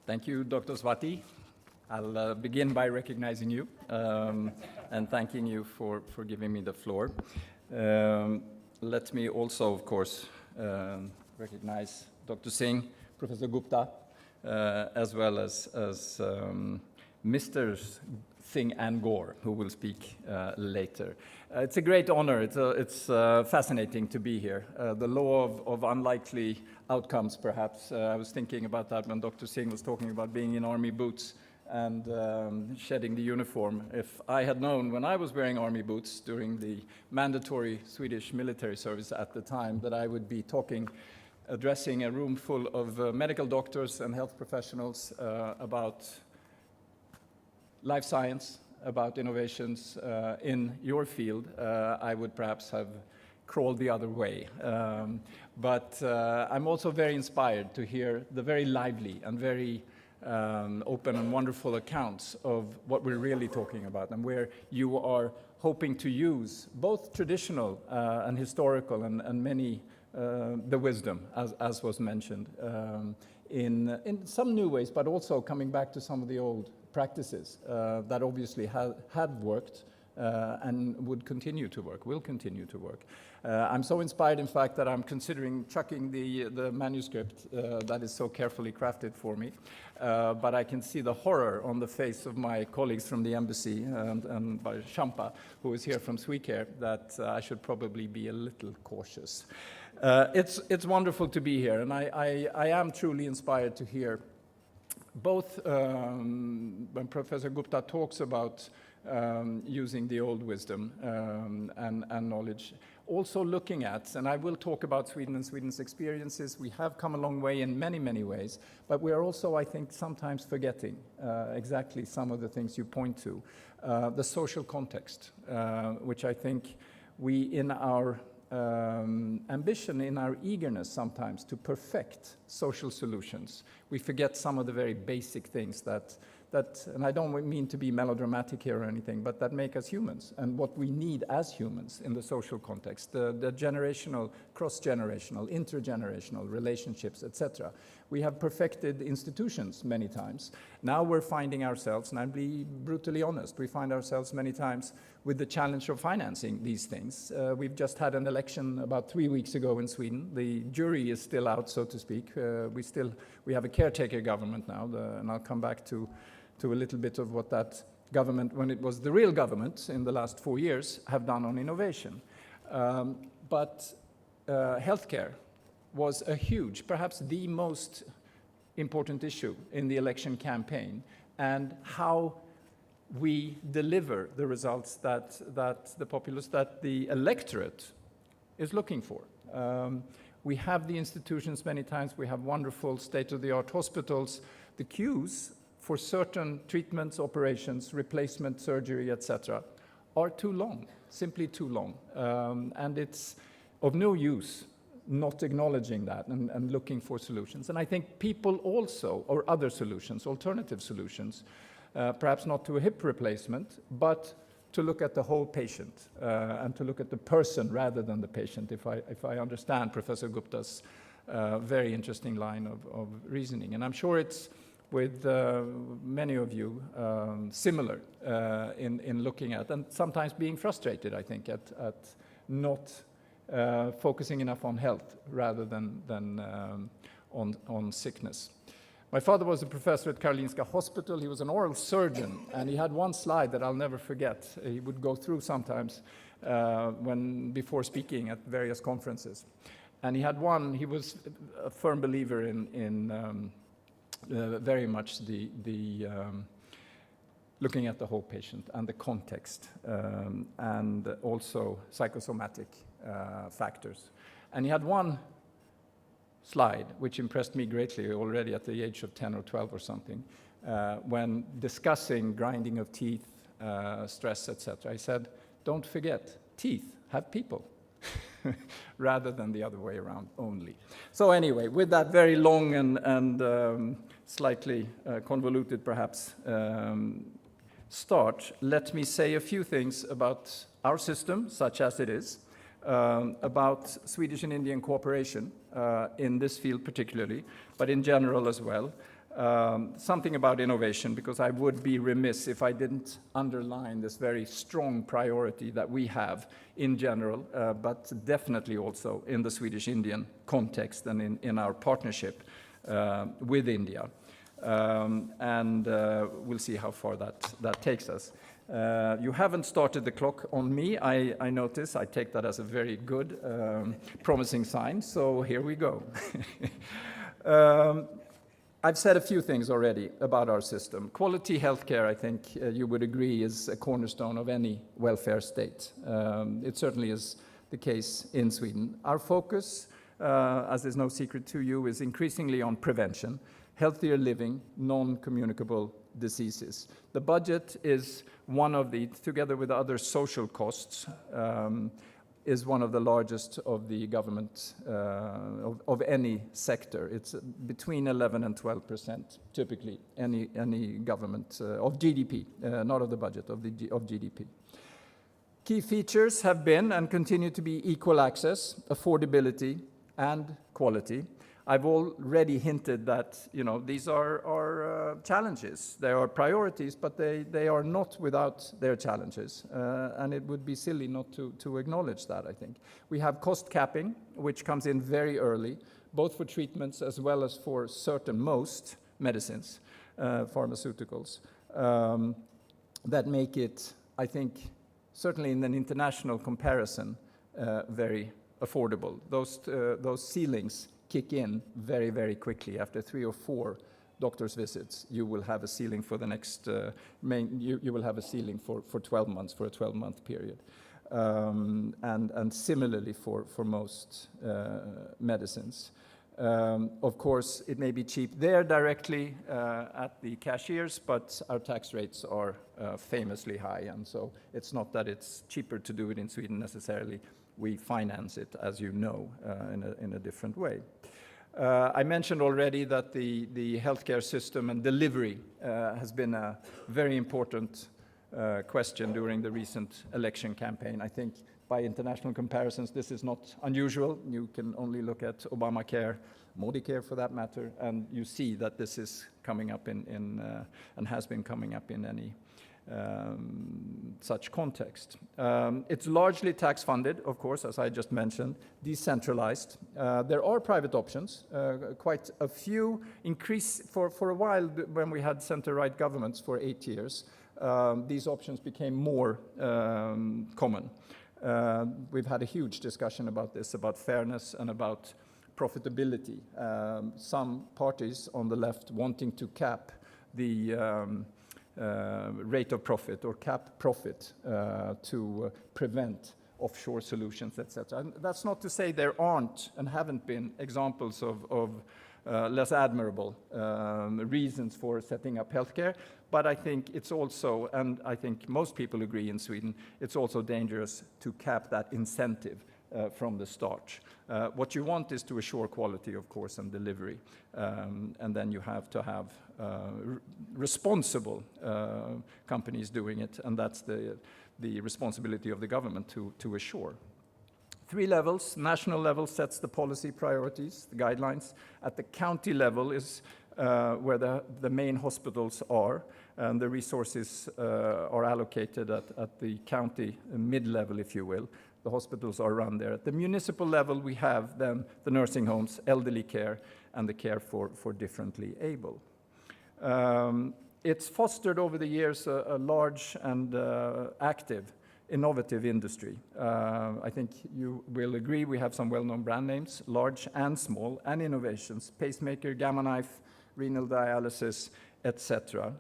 Thank you, Dr. Swati. I'll begin by recognizing you and thanking you for giving me the floor. Let me also, of course, recognize Dr. Singh, Professor Gupta, as well as Mr. Singh and Gaur, who will speak later. It's a great honor. It's fascinating to be here. The law of unlikely outcomes, perhaps. I was thinking about that when Dr. Singh was talking about being in army boots and shedding the uniform. If I had known when I was wearing army boots during the mandatory Swedish military service at the time that I would be addressing a room full of medical doctors and health professionals about life science, about innovations in your field, I would perhaps have crawled the other way. But I'm also very inspired to hear the very lively and very open and wonderful accounts of what we're really talking about, and where you are hoping to use both traditional and historical and many the wisdom, as was mentioned, in some new ways, but also coming back to some of the old practices that obviously had worked and would continue to work, will continue to work. I'm so inspired, in fact, that I'm considering chucking the manuscript that is so carefully crafted for me. But I can see the horror on the face of my colleagues from the embassy and by Shampa, who is here from Swecare, that I should probably be a little cautious. It's wonderful to be here, and I am truly inspired to hear both when Professor Gupta talks about using the old wisdom and knowledge, also looking at, and I will talk about Sweden and Sweden's experiences. We have come a long way in many, many ways, but we are also, I think, sometimes forgetting exactly some of the things you point to. The social context, which I think we, in our ambition, in our eagerness sometimes to perfect social solutions, we forget some of the very basic things that, and I don't mean to be melodramatic here or anything, but that make us humans, and what we need as humans in the social context, the generational, cross-generational, intergenerational relationships, etc. We have perfected institutions many times. Now we're finding ourselves, and I'll be brutally honest, we find ourselves many times with the challenge of financing these things. We've just had an election about 3 weeks ago in Sweden. The jury is still out, so to speak. We have a caretaker government now, and I'll come back to a little bit of what that government, when it was the real government in the last 4 years, have done on innovation. But healthcare was a huge, perhaps the most important issue in the election campaign, and how we deliver the results that the populace, that the electorate is looking for. We have the institutions many times, we have wonderful state-of-the-art hospitals. The queues for certain treatments, operations, replacement surgery, etc., are too long, simply too long. And it's of no use not acknowledging that and looking for solutions. And I think people also, or other solutions, alternative solutions, perhaps not to a hip replacement, but to look at the whole patient and to look at the person rather than the patient, if I understand Professor Gupta's very interesting line of reasoning. And I'm sure it's with many of you similar in looking at, and sometimes being frustrated, I think, at not focusing enough on health rather than on sickness. My father was a professor at Karolinska Hospital. He was an oral surgeon, and he had one slide that I'll never forget. He would go through sometimes before speaking at various conferences. And he had one, he was a firm believer in very much the looking at the whole patient and the context, and also psychosomatic factors. And he had one slide which impressed me greatly already at the age of 10 or 12 or something, when discussing grinding of teeth, stress, etc. He said, don't forget, teeth have people, rather than the other way around only. So anyway, with that very long and slightly convoluted perhaps start, let me say a few things about our system, such as it is, about Swedish and Indian cooperation in this field particularly, but in general as well. Something about innovation, because I would be remiss if I didn't underline this very strong priority that we have in general, but definitely also in the Swedish-Indian context and in our partnership with India. And we'll see how far that takes us. You haven't started the clock on me, I notice. I take that as a very good, promising sign, so here we go. I've said a few things already about our system. Quality healthcare, I think you would agree, is a cornerstone of any welfare state. It certainly is the case in Sweden. Our focus, as is no secret to you, is increasingly on prevention, healthier living, non-communicable diseases. The budget is one of the, together with other social costs, is one of the largest of the government, of any sector. It's between 11 and 12%, typically, any government, of GDP, not of the budget, of GDP. Key features have been and continue to be equal access, affordability, and quality. I've already hinted that these are challenges. They are priorities, but they are not without their challenges. And it would be silly not to acknowledge that, I think. We have cost capping, which comes in very early, both for treatments as well as for most medicines, pharmaceuticals, that make it, I think, certainly in an international comparison, very affordable. Those ceilings kick in very, very quickly. After 3 or 4 doctor's visits, you will have a ceiling for the next you will have a ceiling for 12 months, for a 12-month period. And similarly for most medicines. Of course, it may be cheap there directly at the cashiers, but our tax rates are famously high, and so it's not that it's cheaper to do it in Sweden necessarily. We finance it, as you know, in a different way. I mentioned already that the healthcare system and delivery has been a very important question during the recent election campaign. I think by international comparisons, this is not unusual. You can only look at Obamacare, Modicare for that matter, and you see that this is coming up and has been coming up in any such context. It's largely tax funded, of course, as I just mentioned, decentralized. There are private options, quite a few increase for a while when we had center-right governments for 8 years. These options became more common. We've had a huge discussion about this, about fairness and about profitability. Some parties on the left wanting to cap the rate of profit or cap profit to prevent offshore solutions, etc. And that's not to say there aren't and haven't been examples of less admirable reasons for setting up healthcare, but I think it's also, and I think most people agree in Sweden, it's also dangerous to cap that incentive from the start. What you want is to assure quality, of course, and delivery, and then you have to have responsible companies doing it, and that's the responsibility of the government to assure. 3 levels. National level sets the policy priorities, the guidelines. At the county level is where the main hospitals are, and the resources are allocated at the county mid-level, if you will. The hospitals are run there. At the municipal level, we have then the nursing homes, elderly care, and the care for differently able. It's fostered over the years a large and active innovative industry. I think you will agree we have some well-known brand names, large and small, and innovations, pacemaker, gamma knife, renal dialysis, etc.,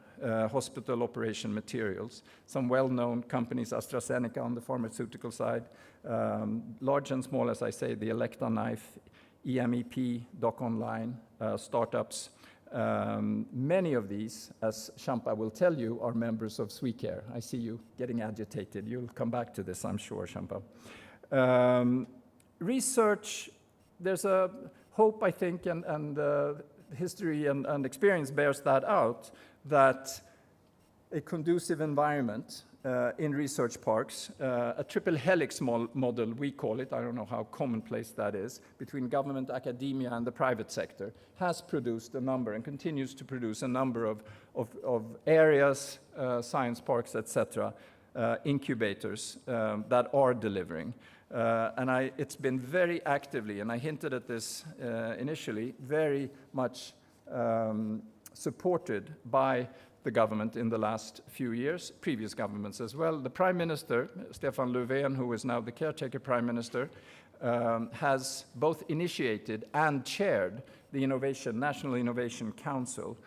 hospital operation materials. Some well-known companies, AstraZeneca on the pharmaceutical side, large and small, as I say, the Elekta knife, EMEP, Doc Online, startups. Many of these, as Champa will tell you, are members of SweCare. I see you getting agitated. You'll come back to this, I'm sure, Champa. Research, there's a hope, I think, and history and experience bears that out, that a conducive environment in research parks, a triple helix model, we call it, I don't know how commonplace that is, between government, academia, and the private sector, has produced a number and continues to produce a number of areas, science parks, etc., incubators that are delivering. And it's been very actively, and I hinted at this initially, very much supported by the government in the last few years, previous governments as well. The Prime Minister, Stefan Löfven, who is now the caretaker Prime Minister, has both initiated and chaired the National Innovation Council.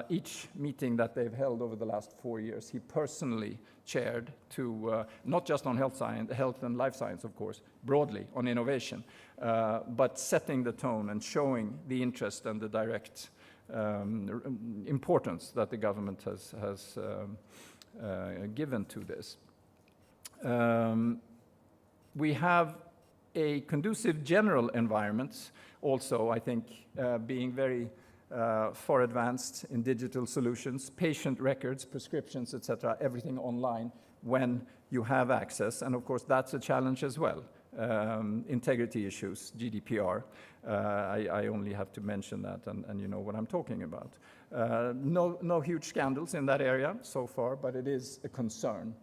Each meeting that they've held over the last 4 years, he personally chaired to, not just on health and life science, of course, broadly on innovation, but setting the tone and showing the interest and the direct importance that the government has given to this. We have a conducive general environment also, I think, being very far advanced in digital solutions, patient records, prescriptions, etc., everything online when you have access. And of course, that's a challenge as well. integrity issues, GDPR. I only have to mention that, and you know what I'm talking about. No huge scandals in that area so far, but it is a concern,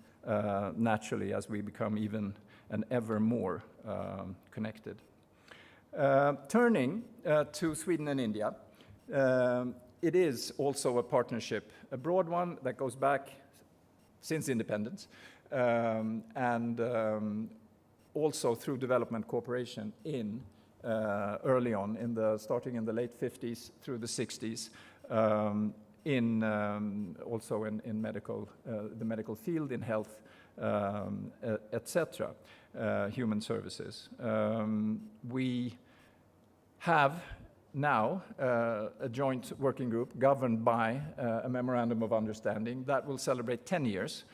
naturally, as we become even and ever more connected. Turning to Sweden and India, it is also a partnership, a broad one that goes back since independence, and also through development cooperation in early on, starting in the late 50s through the 60s, also in medical, the medical field, in health, etc., human services. We have now a joint working group governed by a memorandum of understanding that will celebrate 10 years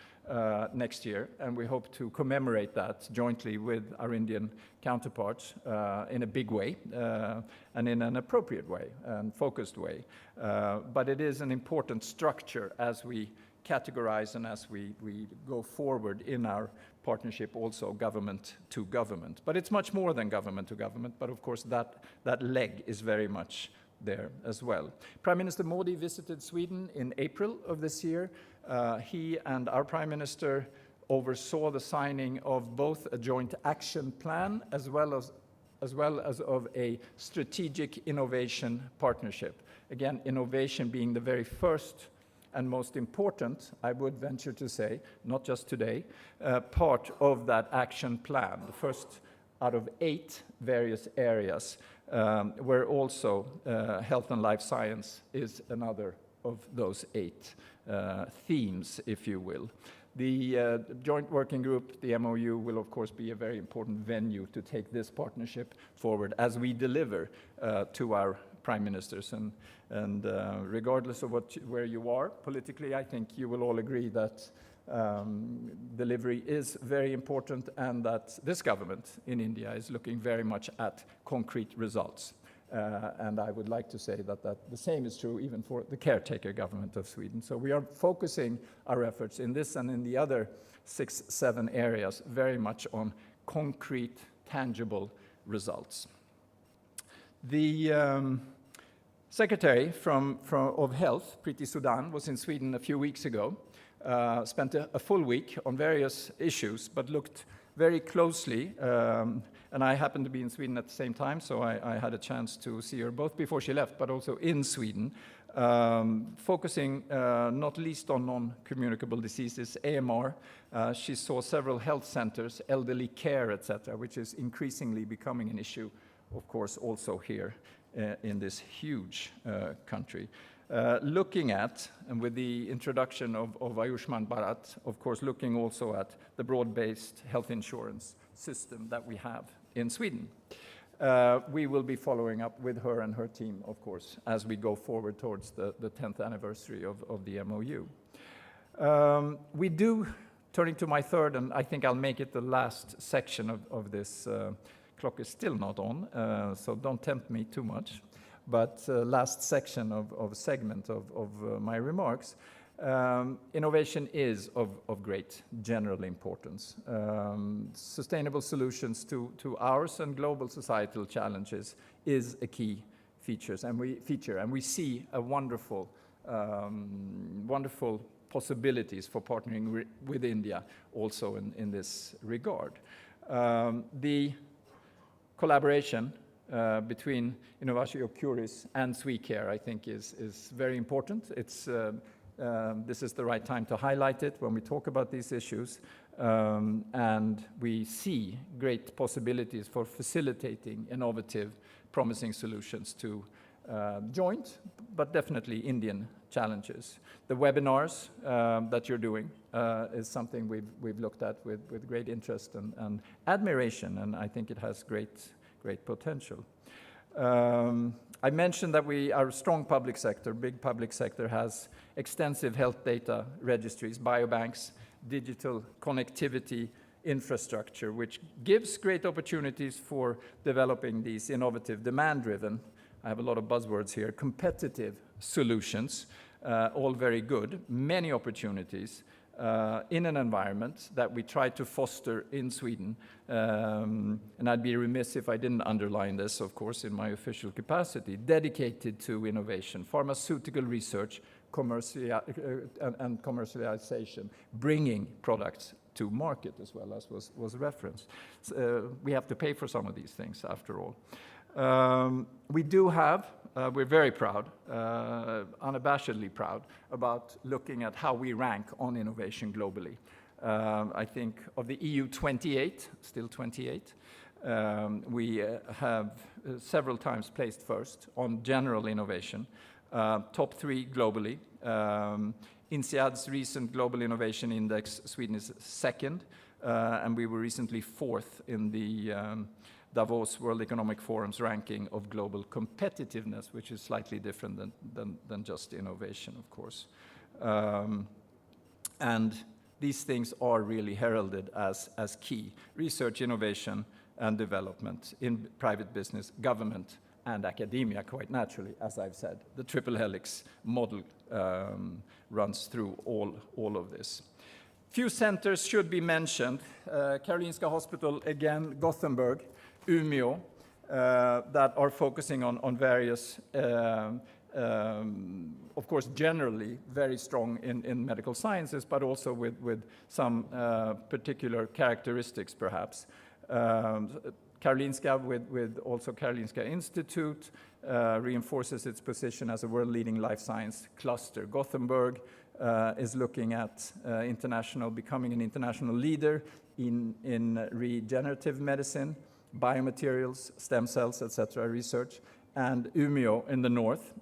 next year, and we hope to commemorate that jointly with our Indian counterparts in a big way and in an appropriate way and focused way. But it is an important structure as we categorize and as we go forward in our partnership, also government to government. But it's much more than government to government, but of course that leg is very much there as well. Prime Minister Modi visited Sweden in April of this year. He and our Prime Minister oversaw the signing of both a joint action plan as well as of a strategic innovation partnership. Again, innovation being the very first and most important, I would venture to say, not just today, part of that action plan, the first out of 8 various areas, where also health and life science is another of those 8 themes, if you will. The joint working group, the MOU, will of course be a very important venue to take this partnership forward as we deliver to our prime ministers. And regardless of where you are politically, I think you will all agree that delivery is very important, and that this government in India is looking very much at concrete results. And I would like to say that the same is true even for the caretaker government of Sweden. So we are focusing our efforts in this and in the other 6, 7 areas very much on concrete, tangible results. The Secretary of Health, Preeti Sudan, was in Sweden a few weeks ago, spent a full week on various issues, but looked very closely, and I happened to be in Sweden at the same time, so I had a chance to see her both before she left, but also in Sweden, focusing not least on non-communicable diseases, AMR. She saw several health centers, elderly care, etc., which is increasingly becoming an issue, of course, also here in this huge country. Looking at, and with the introduction of Ayushman Bharat, of course, looking also at the broad-based health insurance system that we have in Sweden. We will be following up with her and her team, of course, as we go forward towards the 10th anniversary of the MOU. We do, turning to my third, and I think I'll make it the last section of this. Clock is still not on, so don't tempt me too much. But last section of segment of my remarks, innovation is of great general importance. Sustainable solutions to ours and global societal challenges is a key feature, and we see a wonderful possibilities for partnering with India also in this regard. The collaboration between InnovatioCuris and SweCare, I think, is very important. This is the right time to highlight it when we talk about these issues, and we see great possibilities for facilitating innovative, promising solutions to joint, but definitely Indian challenges. The webinars that you're doing is something we've looked at with great interest and admiration, and I think it has great potential. I mentioned that our strong public sector, big public sector, has extensive health data registries, biobanks, digital connectivity infrastructure, which gives great opportunities for developing these innovative, demand-driven, I have a lot of buzzwords here, competitive solutions, all very good, many opportunities, in an environment that we try to foster in Sweden. And I'd be remiss if I didn't underline this, of course, in my official capacity, dedicated to innovation, pharmaceutical research, and commercialization, bringing products to market as well, as was referenced. We have to pay for some of these things, after all. We do have, we're very proud, unabashedly proud, about looking at how we rank on innovation globally. I think of the EU 28, still 28, we have several times placed first on general innovation, top 3 globally. INSEAD's recent Global Innovation Index, Sweden is second, and we were recently 4th in the Davos World Economic Forum's ranking of global competitiveness, which is slightly different than just innovation, of course. And these things are really heralded as key. Research, innovation, and development in private business, government, and academia, quite naturally, as I've said. The triple helix model runs through all of this. Few centers should be mentioned. Karolinska Hospital, again, Gothenburg, Umeå, that are focusing on various, of course, generally very strong in medical sciences, but also with some particular characteristics, perhaps. Karolinska, with also Karolinska Institute, reinforces its position as a world-leading life science cluster. Gothenburg is looking at becoming an international leader in regenerative medicine, biomaterials, stem cells, etc. research. And Umeå in the north,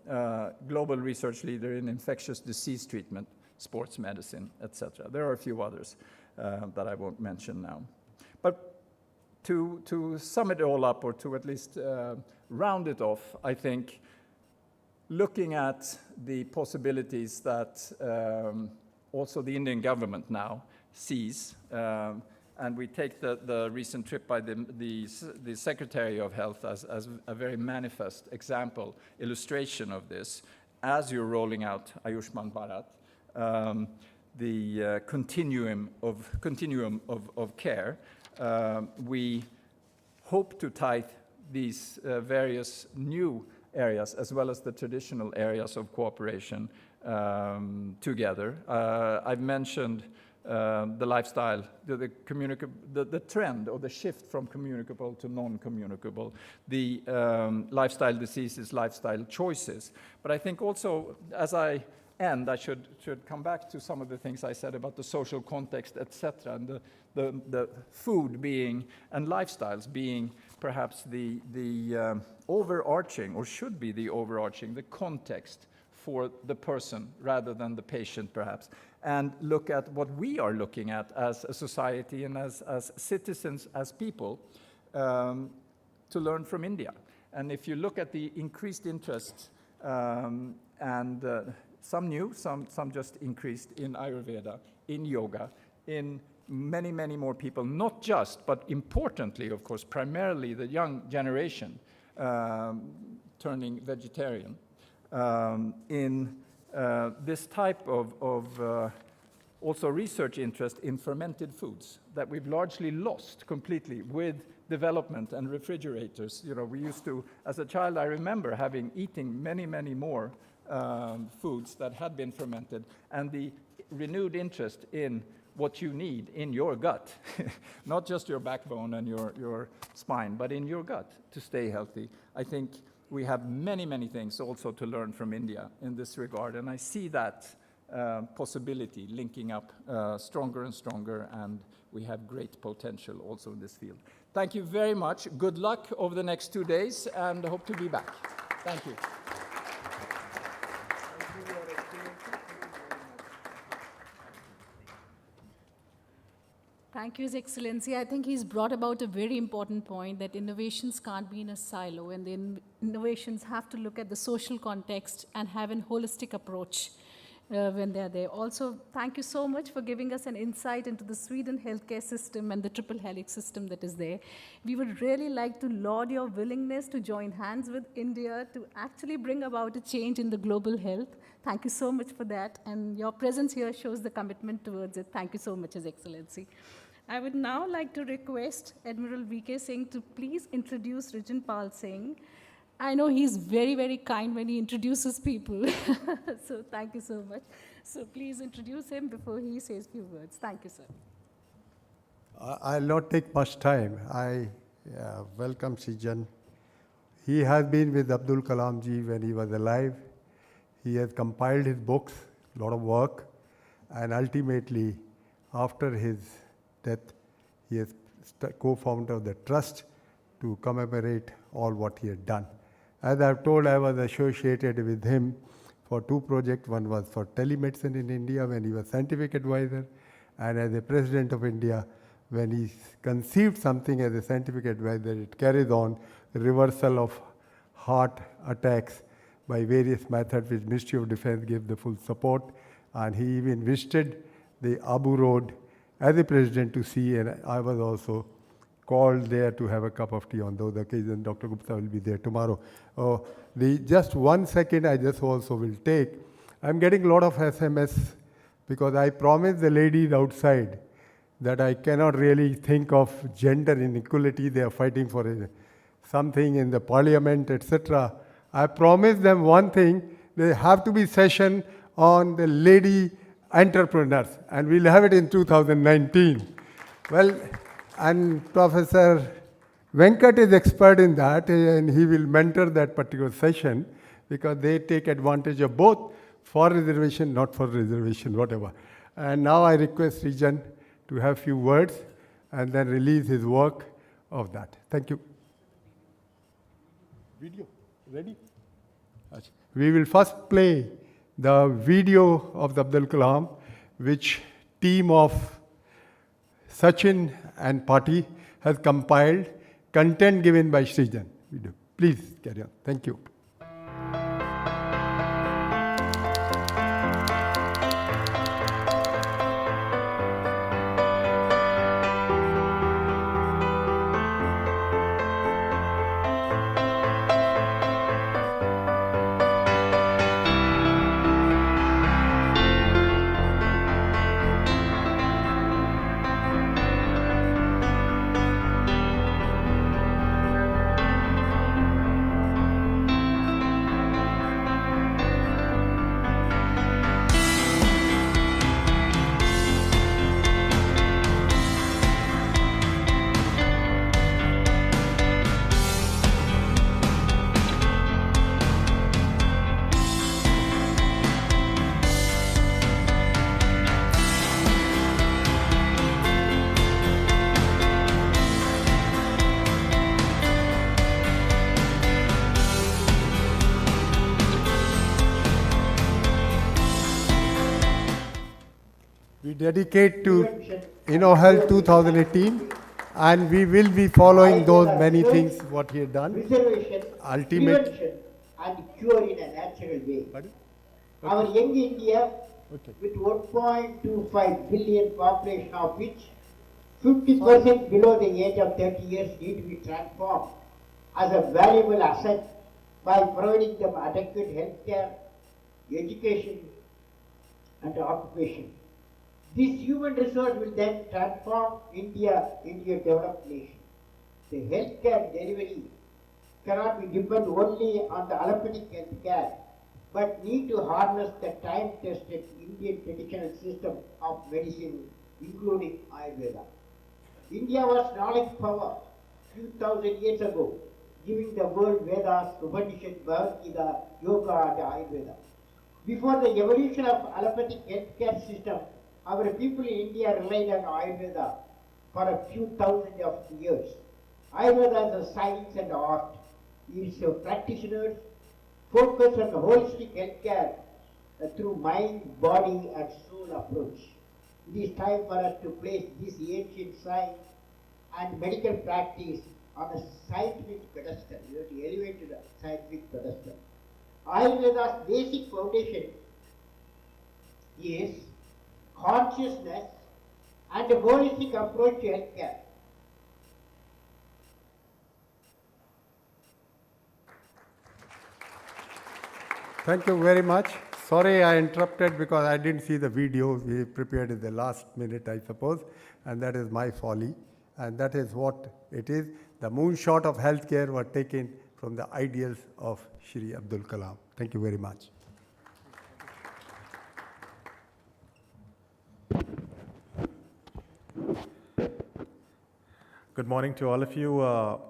global research leader in infectious disease treatment, sports medicine, etc. There are a few others that I won't mention now. But to sum it all up, or to at least round it off, I think looking at the possibilities that also the Indian government now sees, and we take the recent trip by the Secretary of Health as a very manifest example, illustration of this, as you're rolling out Ayushman Bharat, the continuum of care. We hope to tie these various new areas, as well as the traditional areas of cooperation, together. I've mentioned the lifestyle, the trend or the shift from communicable to non-communicable, the lifestyle diseases, lifestyle choices. But I think also, as I end, I should come back to some of the things I said about the social context, etc., and the food being, and lifestyles being perhaps the overarching, or should be the overarching, the context for the person rather than the patient, perhaps, and look at what we are looking at as a society and as citizens, as people, to learn from India. And if you look at the increased interest, and some new, some just increased, in Ayurveda, in yoga, in many, many more people, not just, but importantly, of course, primarily the young generation turning vegetarian, in this type of also research interest in fermented foods that we've largely lost completely with development and refrigerators. You know, we used to, as a child, I remember eating many, many more foods that had been fermented, and the renewed interest in what you need in your gut, not just your backbone and your spine, but in your gut to stay healthy. I think we have many, many things also to learn from India in this regard, and I see that possibility linking up stronger and stronger, and we have great potential also in this field. Thank you very much. Good luck over the next 2 days, and hope to be back. Thank you. Thank you, His Excellency. I think he's brought about a very important point, that innovations can't be in a silo, and the innovations have to look at the social context and have a holistic approach. when they're there. Also, thank you so much for giving us an insight into the Sweden healthcare system and the triple helix system that is there. We would really like to laud your willingness to join hands with India to actually bring about a change in the global health. Thank you so much for that, and your presence here shows the commitment towards it. Thank you so much, His Excellency. I would now like to request Admiral V.K. Singh to please introduce Srijan Pal Singh. I know he's very, very kind when he introduces people. So thank you so much. So please introduce him before he says a few words. Thank you, sir. I'll not take much time. I welcome Srijan. He has been with Abdul Kalam ji when he was alive. He has compiled his books, a lot of work, and ultimately, after his death, he is co-founder of the trust to commemorate all what he had done. As I've told, I was associated with him for two projects. One was for telemedicine in India when he was scientific advisor, and as a president of India, when he conceived something as a scientific advisor, it carries on reversal of heart attacks by various methods, which Ministry of Defense gave the full support. And he even visited the Abu Road as a president to see, and I was also called there to have a cup of tea on those occasions. Dr. Gupta will be there tomorrow. Just 1 second I just also will take. I'm getting a lot of SMS because I promised the ladies outside that I cannot really think of gender inequality. They are fighting for something in the parliament, etc. I promised them one thing, there have to be session on the lady entrepreneurs, and we'll have it in 2019. Well, and Professor Venkat is expert in that, and he will mentor that particular session because they take advantage of both for reservation, not for reservation, whatever. And now I request Srijan to have few words and then release his work of that. Thank you. Video, ready? We will first play the video of the Abdul Kalam, which team of Sachin and party has compiled, content given by Srijan. Please carry on. Thank you. We dedicate to InnoHEALTH 2018, and we will be following those many things what he had done. Preservation, Ultimate. prevention, and cure in a natural way. Pardon? Our young India, Okay. with 1.25 billion population, of which 50% below the age of 30 years, need to be transformed as a valuable asset by providing them adequate health care, education, and occupation. This human resource will then transform India into a developed nation. The healthcare delivery cannot be dependent only on the allopathic healthcare, but need to harness the time-tested Indian traditional system of medicine, including Ayurveda. India was knowledge power few thousand years ago, giving the world Vedas, Upanishads, Bhagavad Gita, Yoga, and Ayurveda. Before the evolution of allopathic healthcare system, our people in India relied on Ayurveda for a few thousand of years. Ayurveda is a science and art. Its practitioners focus on the holistic healthcare through mind, body, and soul approach. It is time for us to place this ancient science and medical practice on a scientific pedestal. You have to elevate to the scientific pedestal. Ayurveda's basic foundation is consciousness and a holistic approach to healthcare. Thank you very much. Sorry I interrupted because I didn't see the video. We prepared in the last minute, I suppose, and that is my folly. And that is what it is. The moonshot of healthcare were taken from the ideals of Shri Abdul Kalam. Thank you very much. Good morning to all of you.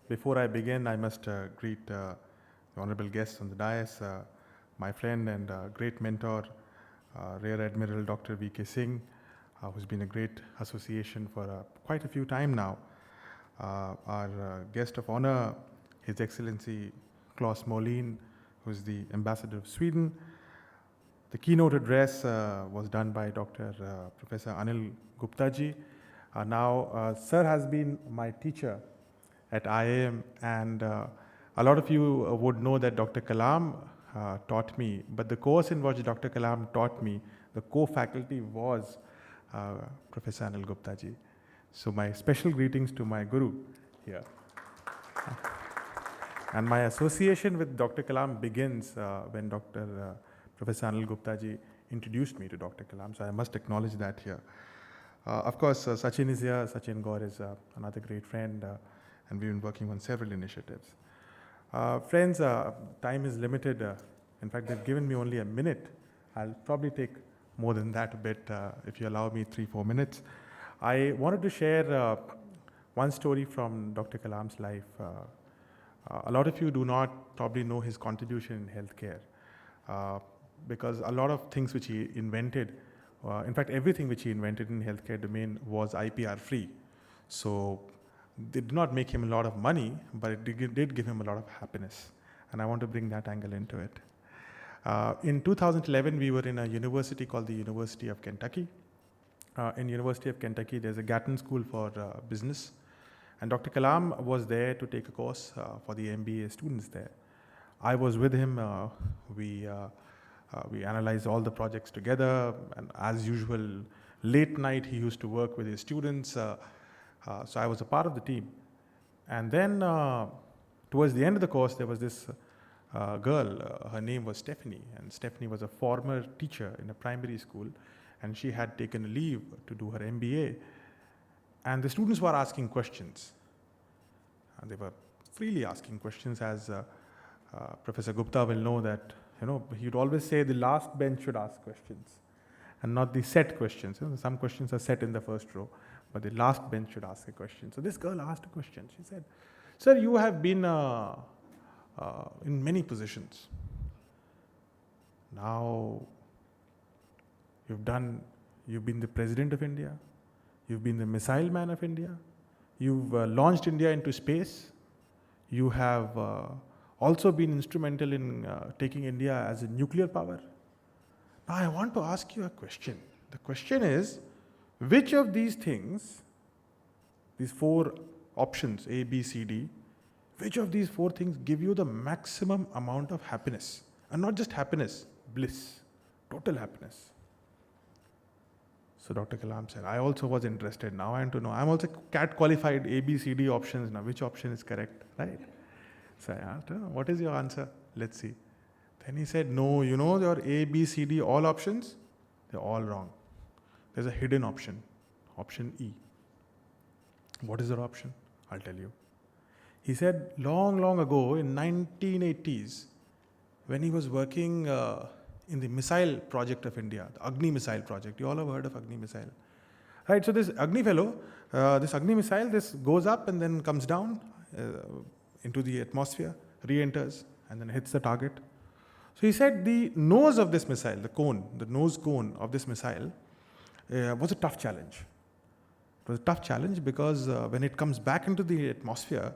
Before I begin, I must greet the honorable guests on the dais, my friend and great mentor, Rear Admiral Dr. V.K. Singh, who's been a great association for quite a few time now. Our guest of honor, His Excellency Klas Molin, who's the Ambassador of Sweden. The keynote address was done by Dr. Professor Anil Gupta ji. Sir has been my teacher at IIM, and a lot of you would know that Dr. Kalam taught me, but the course in which Dr. Kalam taught me, the co-faculty was Professor Anil Gupta ji. So my special greetings to my guru here. And my association with Dr. Kalam begins when Professor Anil Gupta ji introduced me to Dr. Kalam, so I must acknowledge that here. Of course, Sachin is here. Sachin Gaur is another great friend, and we've been working on several initiatives. Friends, time is limited. In fact, they've given me only a minute. I'll probably take more than that a bit if you allow me 3-4 minutes. I wanted to share one story from Dr. Kalam's life. A lot of you do not probably know his contribution in healthcare because a lot of things which he invented, in fact, everything which he invented in healthcare domain was IPR free. So they did not make him a lot of money, but it did give him a lot of happiness. And I want to bring that angle into it. In 2011, we were in a university called the University of Kentucky. In University of Kentucky, there's a Gatton School for Business. And Dr. Kalam was there to take a course for the MBA students there. I was with him. We analyzed all the projects together, and as usual, late night he used to work with his students. So I was a part of the team. And then towards the end of the course, there was this girl, her name was Stephanie, and Stephanie was a former teacher in a primary school, and she had taken a leave to do her MBA. And the students were asking questions. And they were freely asking questions, as Professor Gupta will know that, he'd always say the last bench should ask questions and not the set questions. Some questions are set in the first row, but the last bench should ask a question. So this girl asked a question. She said, "Sir, you have been in many positions. Now, you've been the President of India, you've been the Missile Man of India, you've launched India into space, you have also been instrumental in taking India as a nuclear power. Now I want to ask you a question. The question is, which of these things, these 4 options, A, B, C, D, which of these 4 things give you the maximum amount of happiness? And not just happiness, bliss, total happiness." So Dr. Kalam said, I also was interested. Now I want to know. I'm also CAT qualified, A, B, C, D options. Now which option is correct, right? So I asked, what is your answer? Let's see. Then he said, no, your A, B, C, D, all options, they're all wrong. There's a hidden option, option E. What is that option? I'll tell you. He said, long, long ago in 1980s, when he was working in the missile project of India, the Agni missile project. You all have heard of Agni missile. Right, so this Agni fellow, this Agni missile, this goes up and then comes down into the atmosphere, re-enters, and then hits the target. So he said the nose of this missile, the nose cone of this missile was a tough challenge. It was a tough challenge because when it comes back into the atmosphere,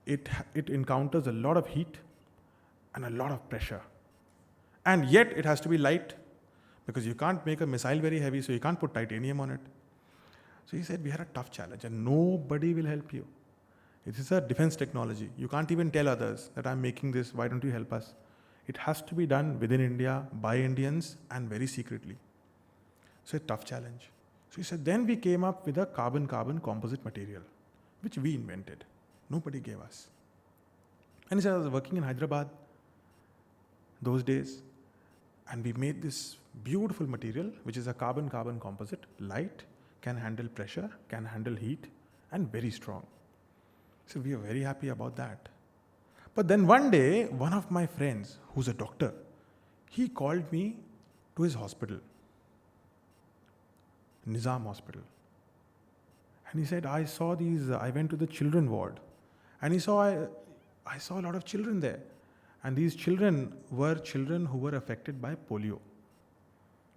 it encounters a lot of heat and a lot of pressure. And yet it has to be light because you can't make a missile very heavy, so you can't put titanium on it. So he said, we had a tough challenge and nobody will help you. It is a defense technology. You can't even tell others that I'm making this, why don't you help us? It has to be done within India, by Indians, and very secretly. So a tough challenge. So he said, then we came up with a carbon-carbon composite material, which we invented. Nobody gave us. And he said, I was working in Hyderabad those days, and we made this beautiful material, which is a carbon-carbon composite, light, can handle pressure, can handle heat, and very strong. So we are very happy about that. But then one day, one of my friends, who's a doctor, he called me to his hospital, Nizam Hospital. And he said, I went to the children ward, and I saw a lot of children there. And these children were children who were affected by polio.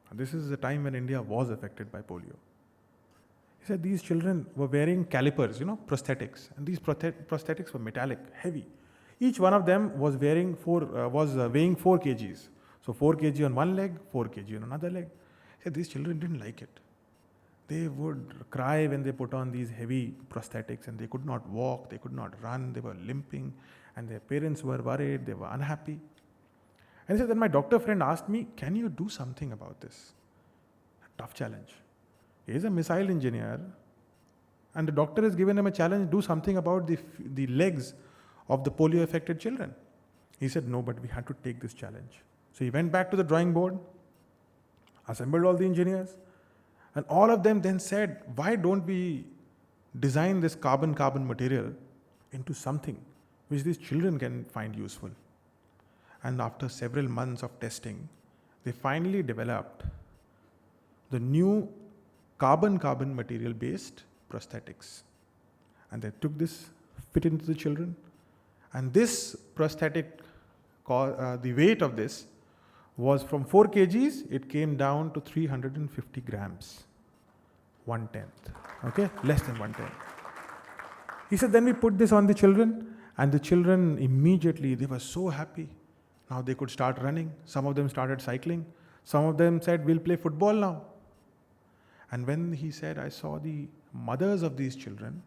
And this is the time when India was affected by polio. He said these children were wearing calipers, prosthetics. And these prosthetics were metallic, heavy. Each one of them was weighing 4 kgs. So 4 kg on one leg, 4 kg on another leg. He said these children didn't like it. They would cry when they put on these heavy prosthetics, and they could not walk, they could not run, they were limping, and their parents were worried, they were unhappy. And he said, then my doctor friend asked me, can you do something about this? A tough challenge. He is a missile engineer, and the doctor has given him a challenge, do something about the legs of the polio-affected children. He said, no, but we had to take this challenge. So he went back to the drawing board, assembled all the engineers, and all of them then said, why don't we design this carbon-carbon material into something which these children can find useful? And after several months of testing, they finally developed the new carbon-carbon material-based prosthetics. And they took this, fit into the children, and this prosthetic, the weight of this was from 4 kgs, it came down to 350 grams, 1/10, okay, less than 1/10. He said, then we put this on the children, and the children immediately, they were so happy. Now they could start running. Some of them started cycling. Some of them said, we'll play football now. And when he said, I saw the mothers of these children,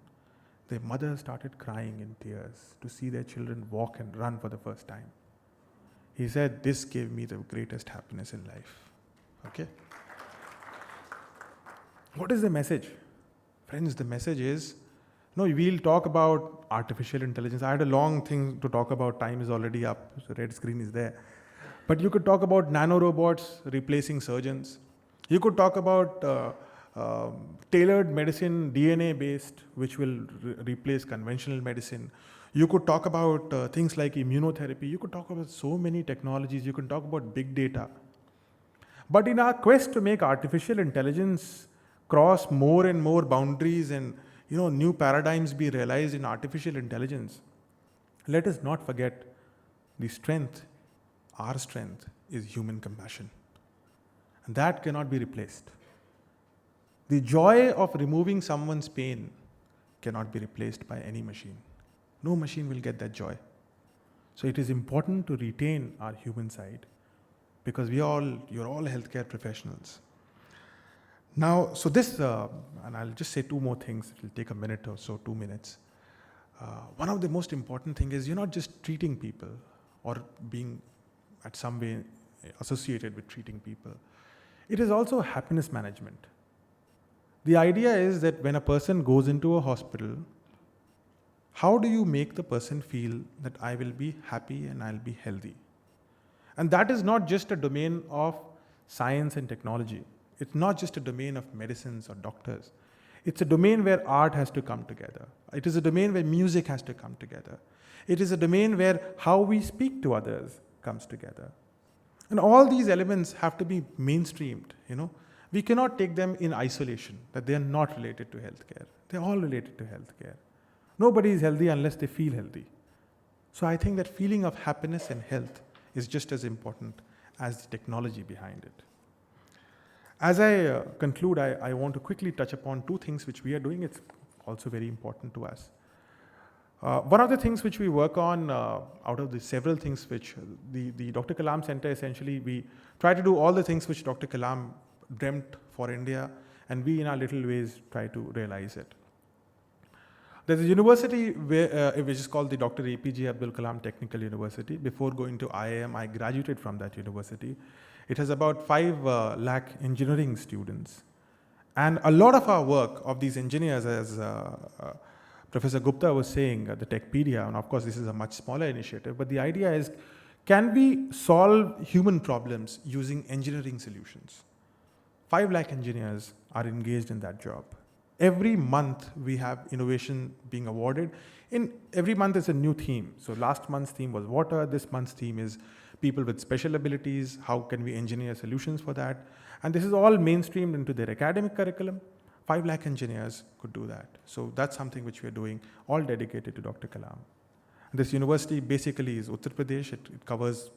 their mothers started crying in tears to see their children walk and run for the first time. He said, this gave me the greatest happiness in life. Okay? What is the message? Friends, the message is, we'll talk about artificial intelligence. I had a long thing to talk about. Time is already up. The red screen is there. But you could talk about nanorobots replacing surgeons. You could talk about tailored medicine, DNA-based, which will replace conventional medicine. You could talk about things like immunotherapy. You could talk about so many technologies. You can talk about big data. But in our quest to make artificial intelligence cross more and more boundaries and new paradigms be realized in artificial intelligence, let us not forget the strength, our strength is human compassion. And that cannot be replaced. The joy of removing someone's pain cannot be replaced by any machine. No machine will get that joy. So it is important to retain our human side, because you're all healthcare professionals. Now, so this, and I'll just say 2 more things. It will take a minute or so, 2 minutes. One of the most important things is you're not just treating people or being at some way associated with treating people. It is also happiness management. The idea is that when a person goes into a hospital, how do you make the person feel that I will be happy and I'll be healthy? And that is not just a domain of science and technology. It's not just a domain of medicines or doctors. It's a domain where art has to come together. It is a domain where music has to come together. It is a domain where how we speak to others comes together. And all these elements have to be mainstreamed, We cannot take them in isolation, that they are not related to healthcare. They're all related to healthcare. Nobody is healthy unless they feel healthy. So I think that feeling of happiness and health is just as important as the technology behind it. As I conclude, I want to quickly touch upon 2 things which we are doing. It's also very important to us. One of the things which we work on, out of the several things which the Dr. Kalam Center, essentially, we try to do all the things which Dr. Kalam dreamt for India, and we in our little ways try to realize it. There's a university which is called the Dr. A.P.J. Abdul Kalam Technical University. Before going to IIM, I graduated from that university. It has about 5 lakh engineering students. And a lot of our work of these engineers, as Professor Gupta was saying at the Techpedia, and of course this is a much smaller initiative, but the idea is, can we solve human problems using engineering solutions? 5 lakh engineers are engaged in that job. Every month we have innovation being awarded. In every month is a new theme. So last month's theme was water. This month's theme is people with special abilities. How can we engineer solutions for that? And this is all mainstreamed into their academic curriculum. 5 lakh engineers could do that. So that's something which we are doing, all dedicated to Dr. Kalam. This university basically is Uttar Pradesh. It covers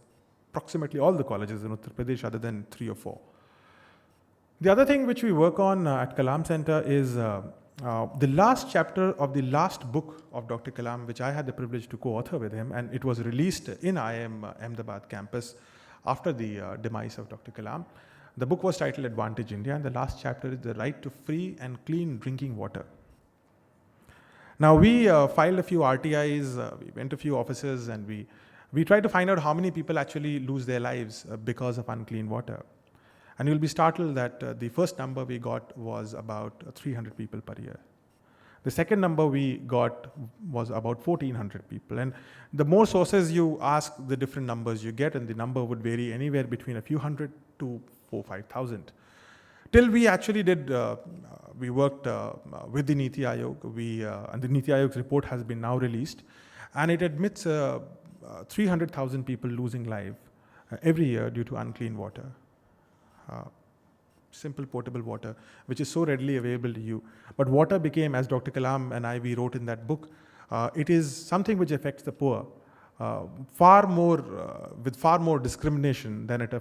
approximately all the colleges in Uttar Pradesh other than 3 or 4. The other thing which we work on at Kalam Center is the last chapter of the last book of Dr. Kalam, which I had the privilege to co-author with him, and it was released in IIM Ahmedabad campus after the demise of Dr. Kalam. The book was titled Advantage India, and the last chapter is the right to free and clean drinking water. Now we filed a few RTIs, we went to a few offices, and we tried to find out how many people actually lose their lives because of unclean water. And you'll be startled that the first number we got was about 300 people per year. The second number we got was about 1,400 people. And the more sources you ask, the different numbers you get, and the number would vary anywhere between a few hundred to 4,000-5,000. Till we actually did, we worked with the Niti Aayog, and the Niti Aayog's report has been now released, and it admits 300,000 people losing life every year due to unclean water. Simple potable water, which is so readily available to you. But water became, as Dr. Kalam and we wrote in that book, it is something which affects the poor far more, with far more discrimination than it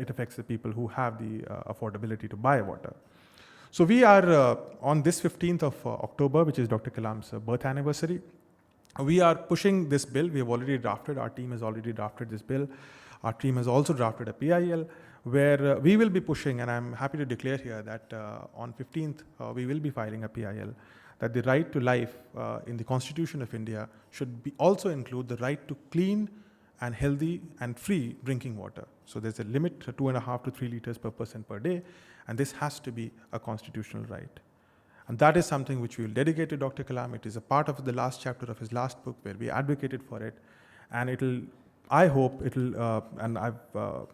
affects the people who have the affordability to buy water. So we are on this 15th of October, which is Dr. Kalam's birth anniversary. We are pushing this bill. We have already drafted, our team has already drafted this bill. Our team has also drafted a PIL, where we will be pushing, and I'm happy to declare here that on 15th, we will be filing a PIL, that the right to life in the Constitution of India should also include the right to clean and healthy and free drinking water. So there's a limit, 2.5 to 3 liters per person per day, and this has to be a constitutional right. And that is something which we will dedicate to Dr. Kalam. It is a part of the last chapter of his last book where we advocated for it, and it'll, I hope it'll, and I've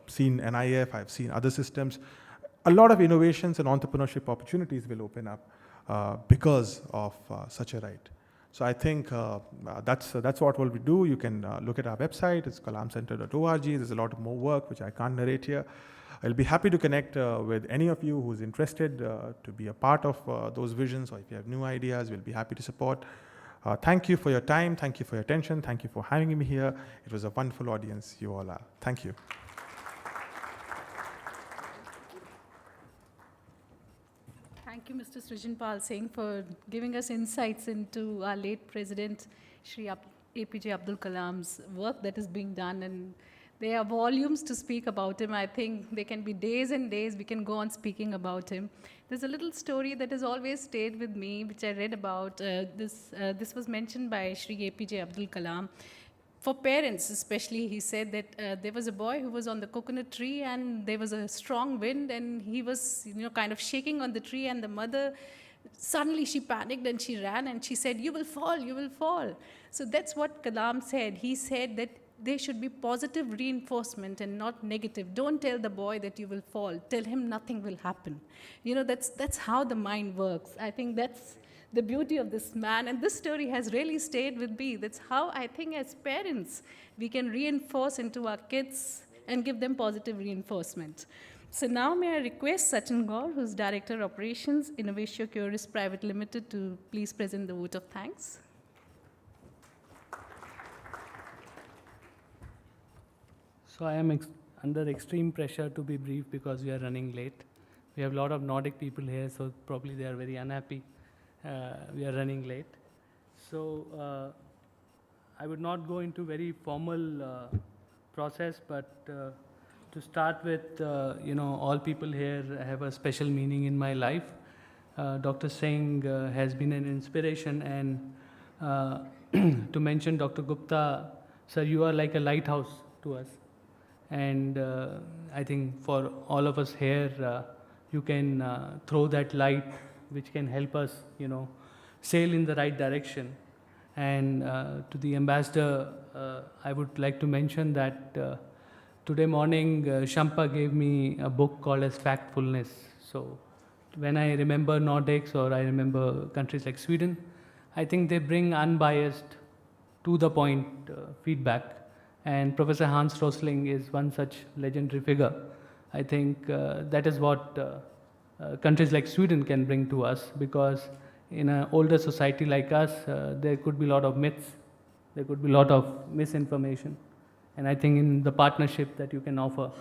seen NIF, I've seen other systems, a lot of innovations and entrepreneurship opportunities will open up because of such a right. So I think that's what we'll do. You can look at our website, it's kalamcenter.org. There's a lot of more work which I can't narrate here. I'll be happy to connect with any of you who's interested to be a part of those visions, or if you have new ideas, we'll be happy to support. Thank you for your time. Thank you for your attention. Thank you for having me here. It was a wonderful audience you all are. Thank you. Thank you, Mr. Srijan Singh, for giving us insights into our late President, Shri A.P.J. Abdul Kalam's work that is being done. And there are volumes to speak about him. I think there can be days and days we can go on speaking about him. There's a little story that has always stayed with me, which I read about. This was mentioned by Shri A.P.J. Abdul Kalam. For parents especially, he said that there was a boy who was on the coconut tree, and there was a strong wind, and he was kind of shaking on the tree, and the mother, suddenly she panicked and she ran and she said, "You will fall, you will fall." So that's what Kalam said. He said that there should be positive reinforcement and not negative. Don't tell the boy that you will fall. Tell him nothing will happen. That's how the mind works. I think that's the beauty of this man, and this story has really stayed with me. That's how I think as parents, we can reinforce into our kids and give them positive reinforcement. So now may I request Sachin Gaur, who's Director Operations, InnovatioCuris Private Limited, to please present the vote of thanks. So I am under extreme pressure to be brief because we are running late. We have a lot of Nordic people here, so probably they are very unhappy. We are running late. So I would not go into very formal process, but to start with, all people here have a special meaning in my life. Dr. Singh has been an inspiration, and to mention Dr. Gupta, sir, you are like a lighthouse to us. And I think for all of us here, you can throw that light which can help us, sail in the right direction. And to the ambassador, I would like to mention that today morning, Shampa gave me a book called as Factfulness. So when I remember Nordics or I remember countries like Sweden, I think they bring unbiased, to the point feedback. And Professor Hans Rosling is one such legendary figure. I think that is what countries like Sweden can bring to us, because in an older society like us, there could be a lot of myths, there could be a lot of misinformation. And I think in the partnership that you can offer,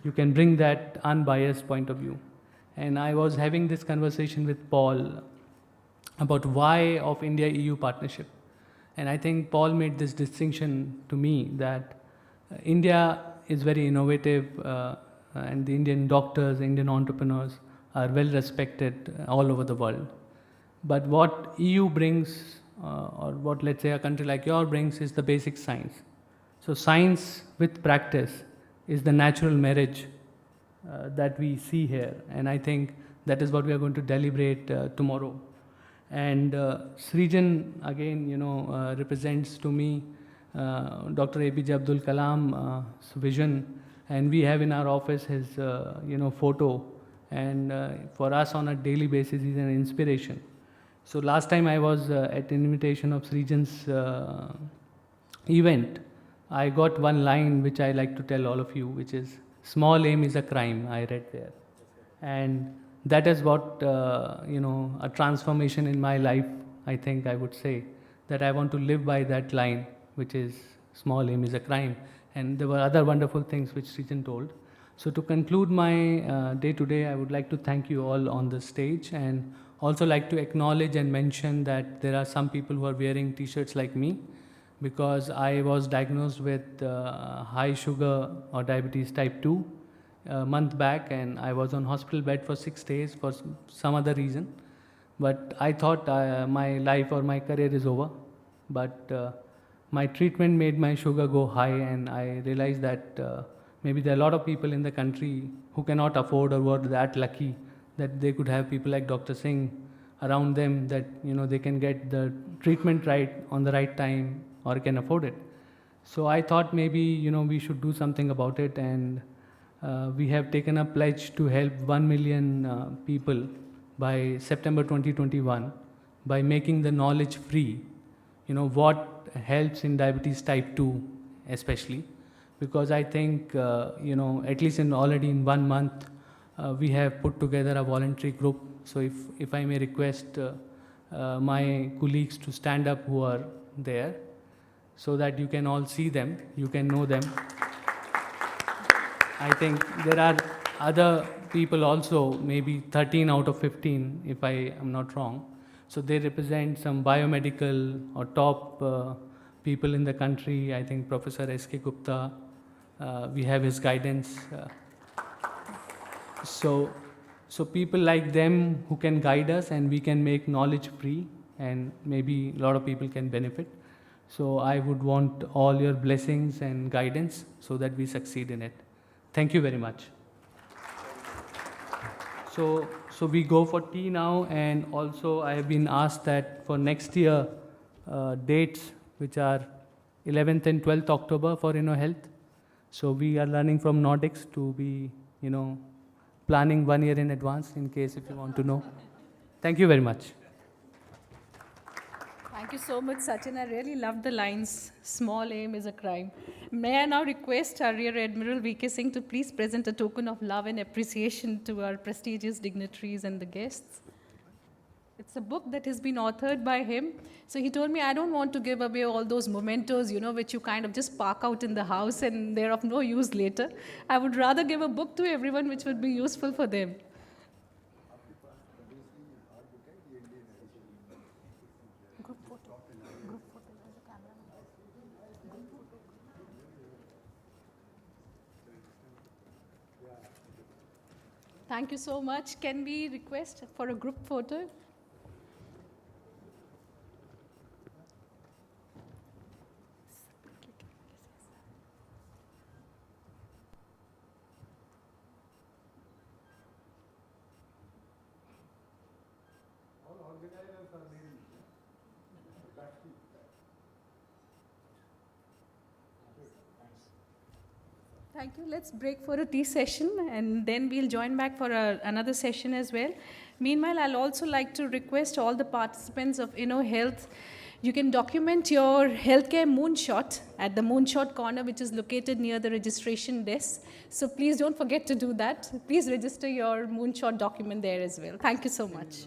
you can bring that unbiased point of view. And I was having this conversation with Paul about why of India-EU partnership. And I think Paul made this distinction to me that India is very innovative and the Indian doctors, Indian entrepreneurs are well respected all over the world. But what EU brings, or what let's say a country like yours brings, is the basic science. So science with practice is the natural marriage that we see here. And I think that is what we are going to deliberate tomorrow. And Srijan, again, represents to me Dr. A.P.J. Abdul Kalam's vision. And we have in our office his, photo. And for us on a daily basis, he's an inspiration. So last time I was at invitation of Srijan's event, I got one line which I like to tell all of you, which is, small aim is a crime, I read there. And that is what, a transformation in my life, I think I would say, that I want to live by that line, which is, small aim is a crime. And there were other wonderful things which Srijan told. So to conclude my day today, I would like to thank you all on the stage, and also like to acknowledge and mention that there are some people who are wearing t-shirts like me, because I was diagnosed with high sugar or diabetes type 2 a month back, and I was on hospital bed for 6 days for some other reason. But I thought my life or my career is over. But my treatment made my sugar go high, and I realized that maybe there are a lot of people in the country who cannot afford or were that lucky that they could have people like Dr. Singh around them, that they can get the treatment right on the right time or can afford it. So I thought maybe we should do something about it, and we have taken a pledge to help 1 million people by September 2021 by making the knowledge free. What helps in diabetes type 2 especially, because I think at least already in 1 month we have put together a voluntary group. So if I may request my colleagues to stand up who are there, so that you can all see them, you can know them. I think there are other people also, maybe 13 out of 15, if I am not wrong. So they represent some biomedical or top people in the country. I think Professor S.K. Gupta, we have his guidance. So people like them who can guide us, and we can make knowledge free, and maybe a lot of people can benefit. So I would want all your blessings and guidance so that we succeed in it. Thank you very much. So we go for tea now, and also I have been asked that for next year dates, which are 11th and 12th October for InnoHealth. So we are learning from Nordics to be, planning 1 year in advance in case if you want to know. Thank you very much. Thank you so much, Sachin. I really loved the lines, small aim is a crime. May I now request our Rear Admiral V.K. Singh to please present a token of love and appreciation to our prestigious dignitaries and the guests. It's a book that has been authored by him. So he told me, I don't want to give away all those mementos, which you kind of just park out in the house and they're of no use later. I would rather give a book to everyone which would be useful for them. Thank you so much. Can we request for a group photo? Thank you. Let's break for a tea session and then we'll join back for another session as well. Meanwhile, I'll also like to request all the participants of InnoHealth, you can document your healthcare moonshot at the moonshot corner, which is located near the registration desk. So please don't forget to do that. Please register your moonshot document there as well. Thank you so much.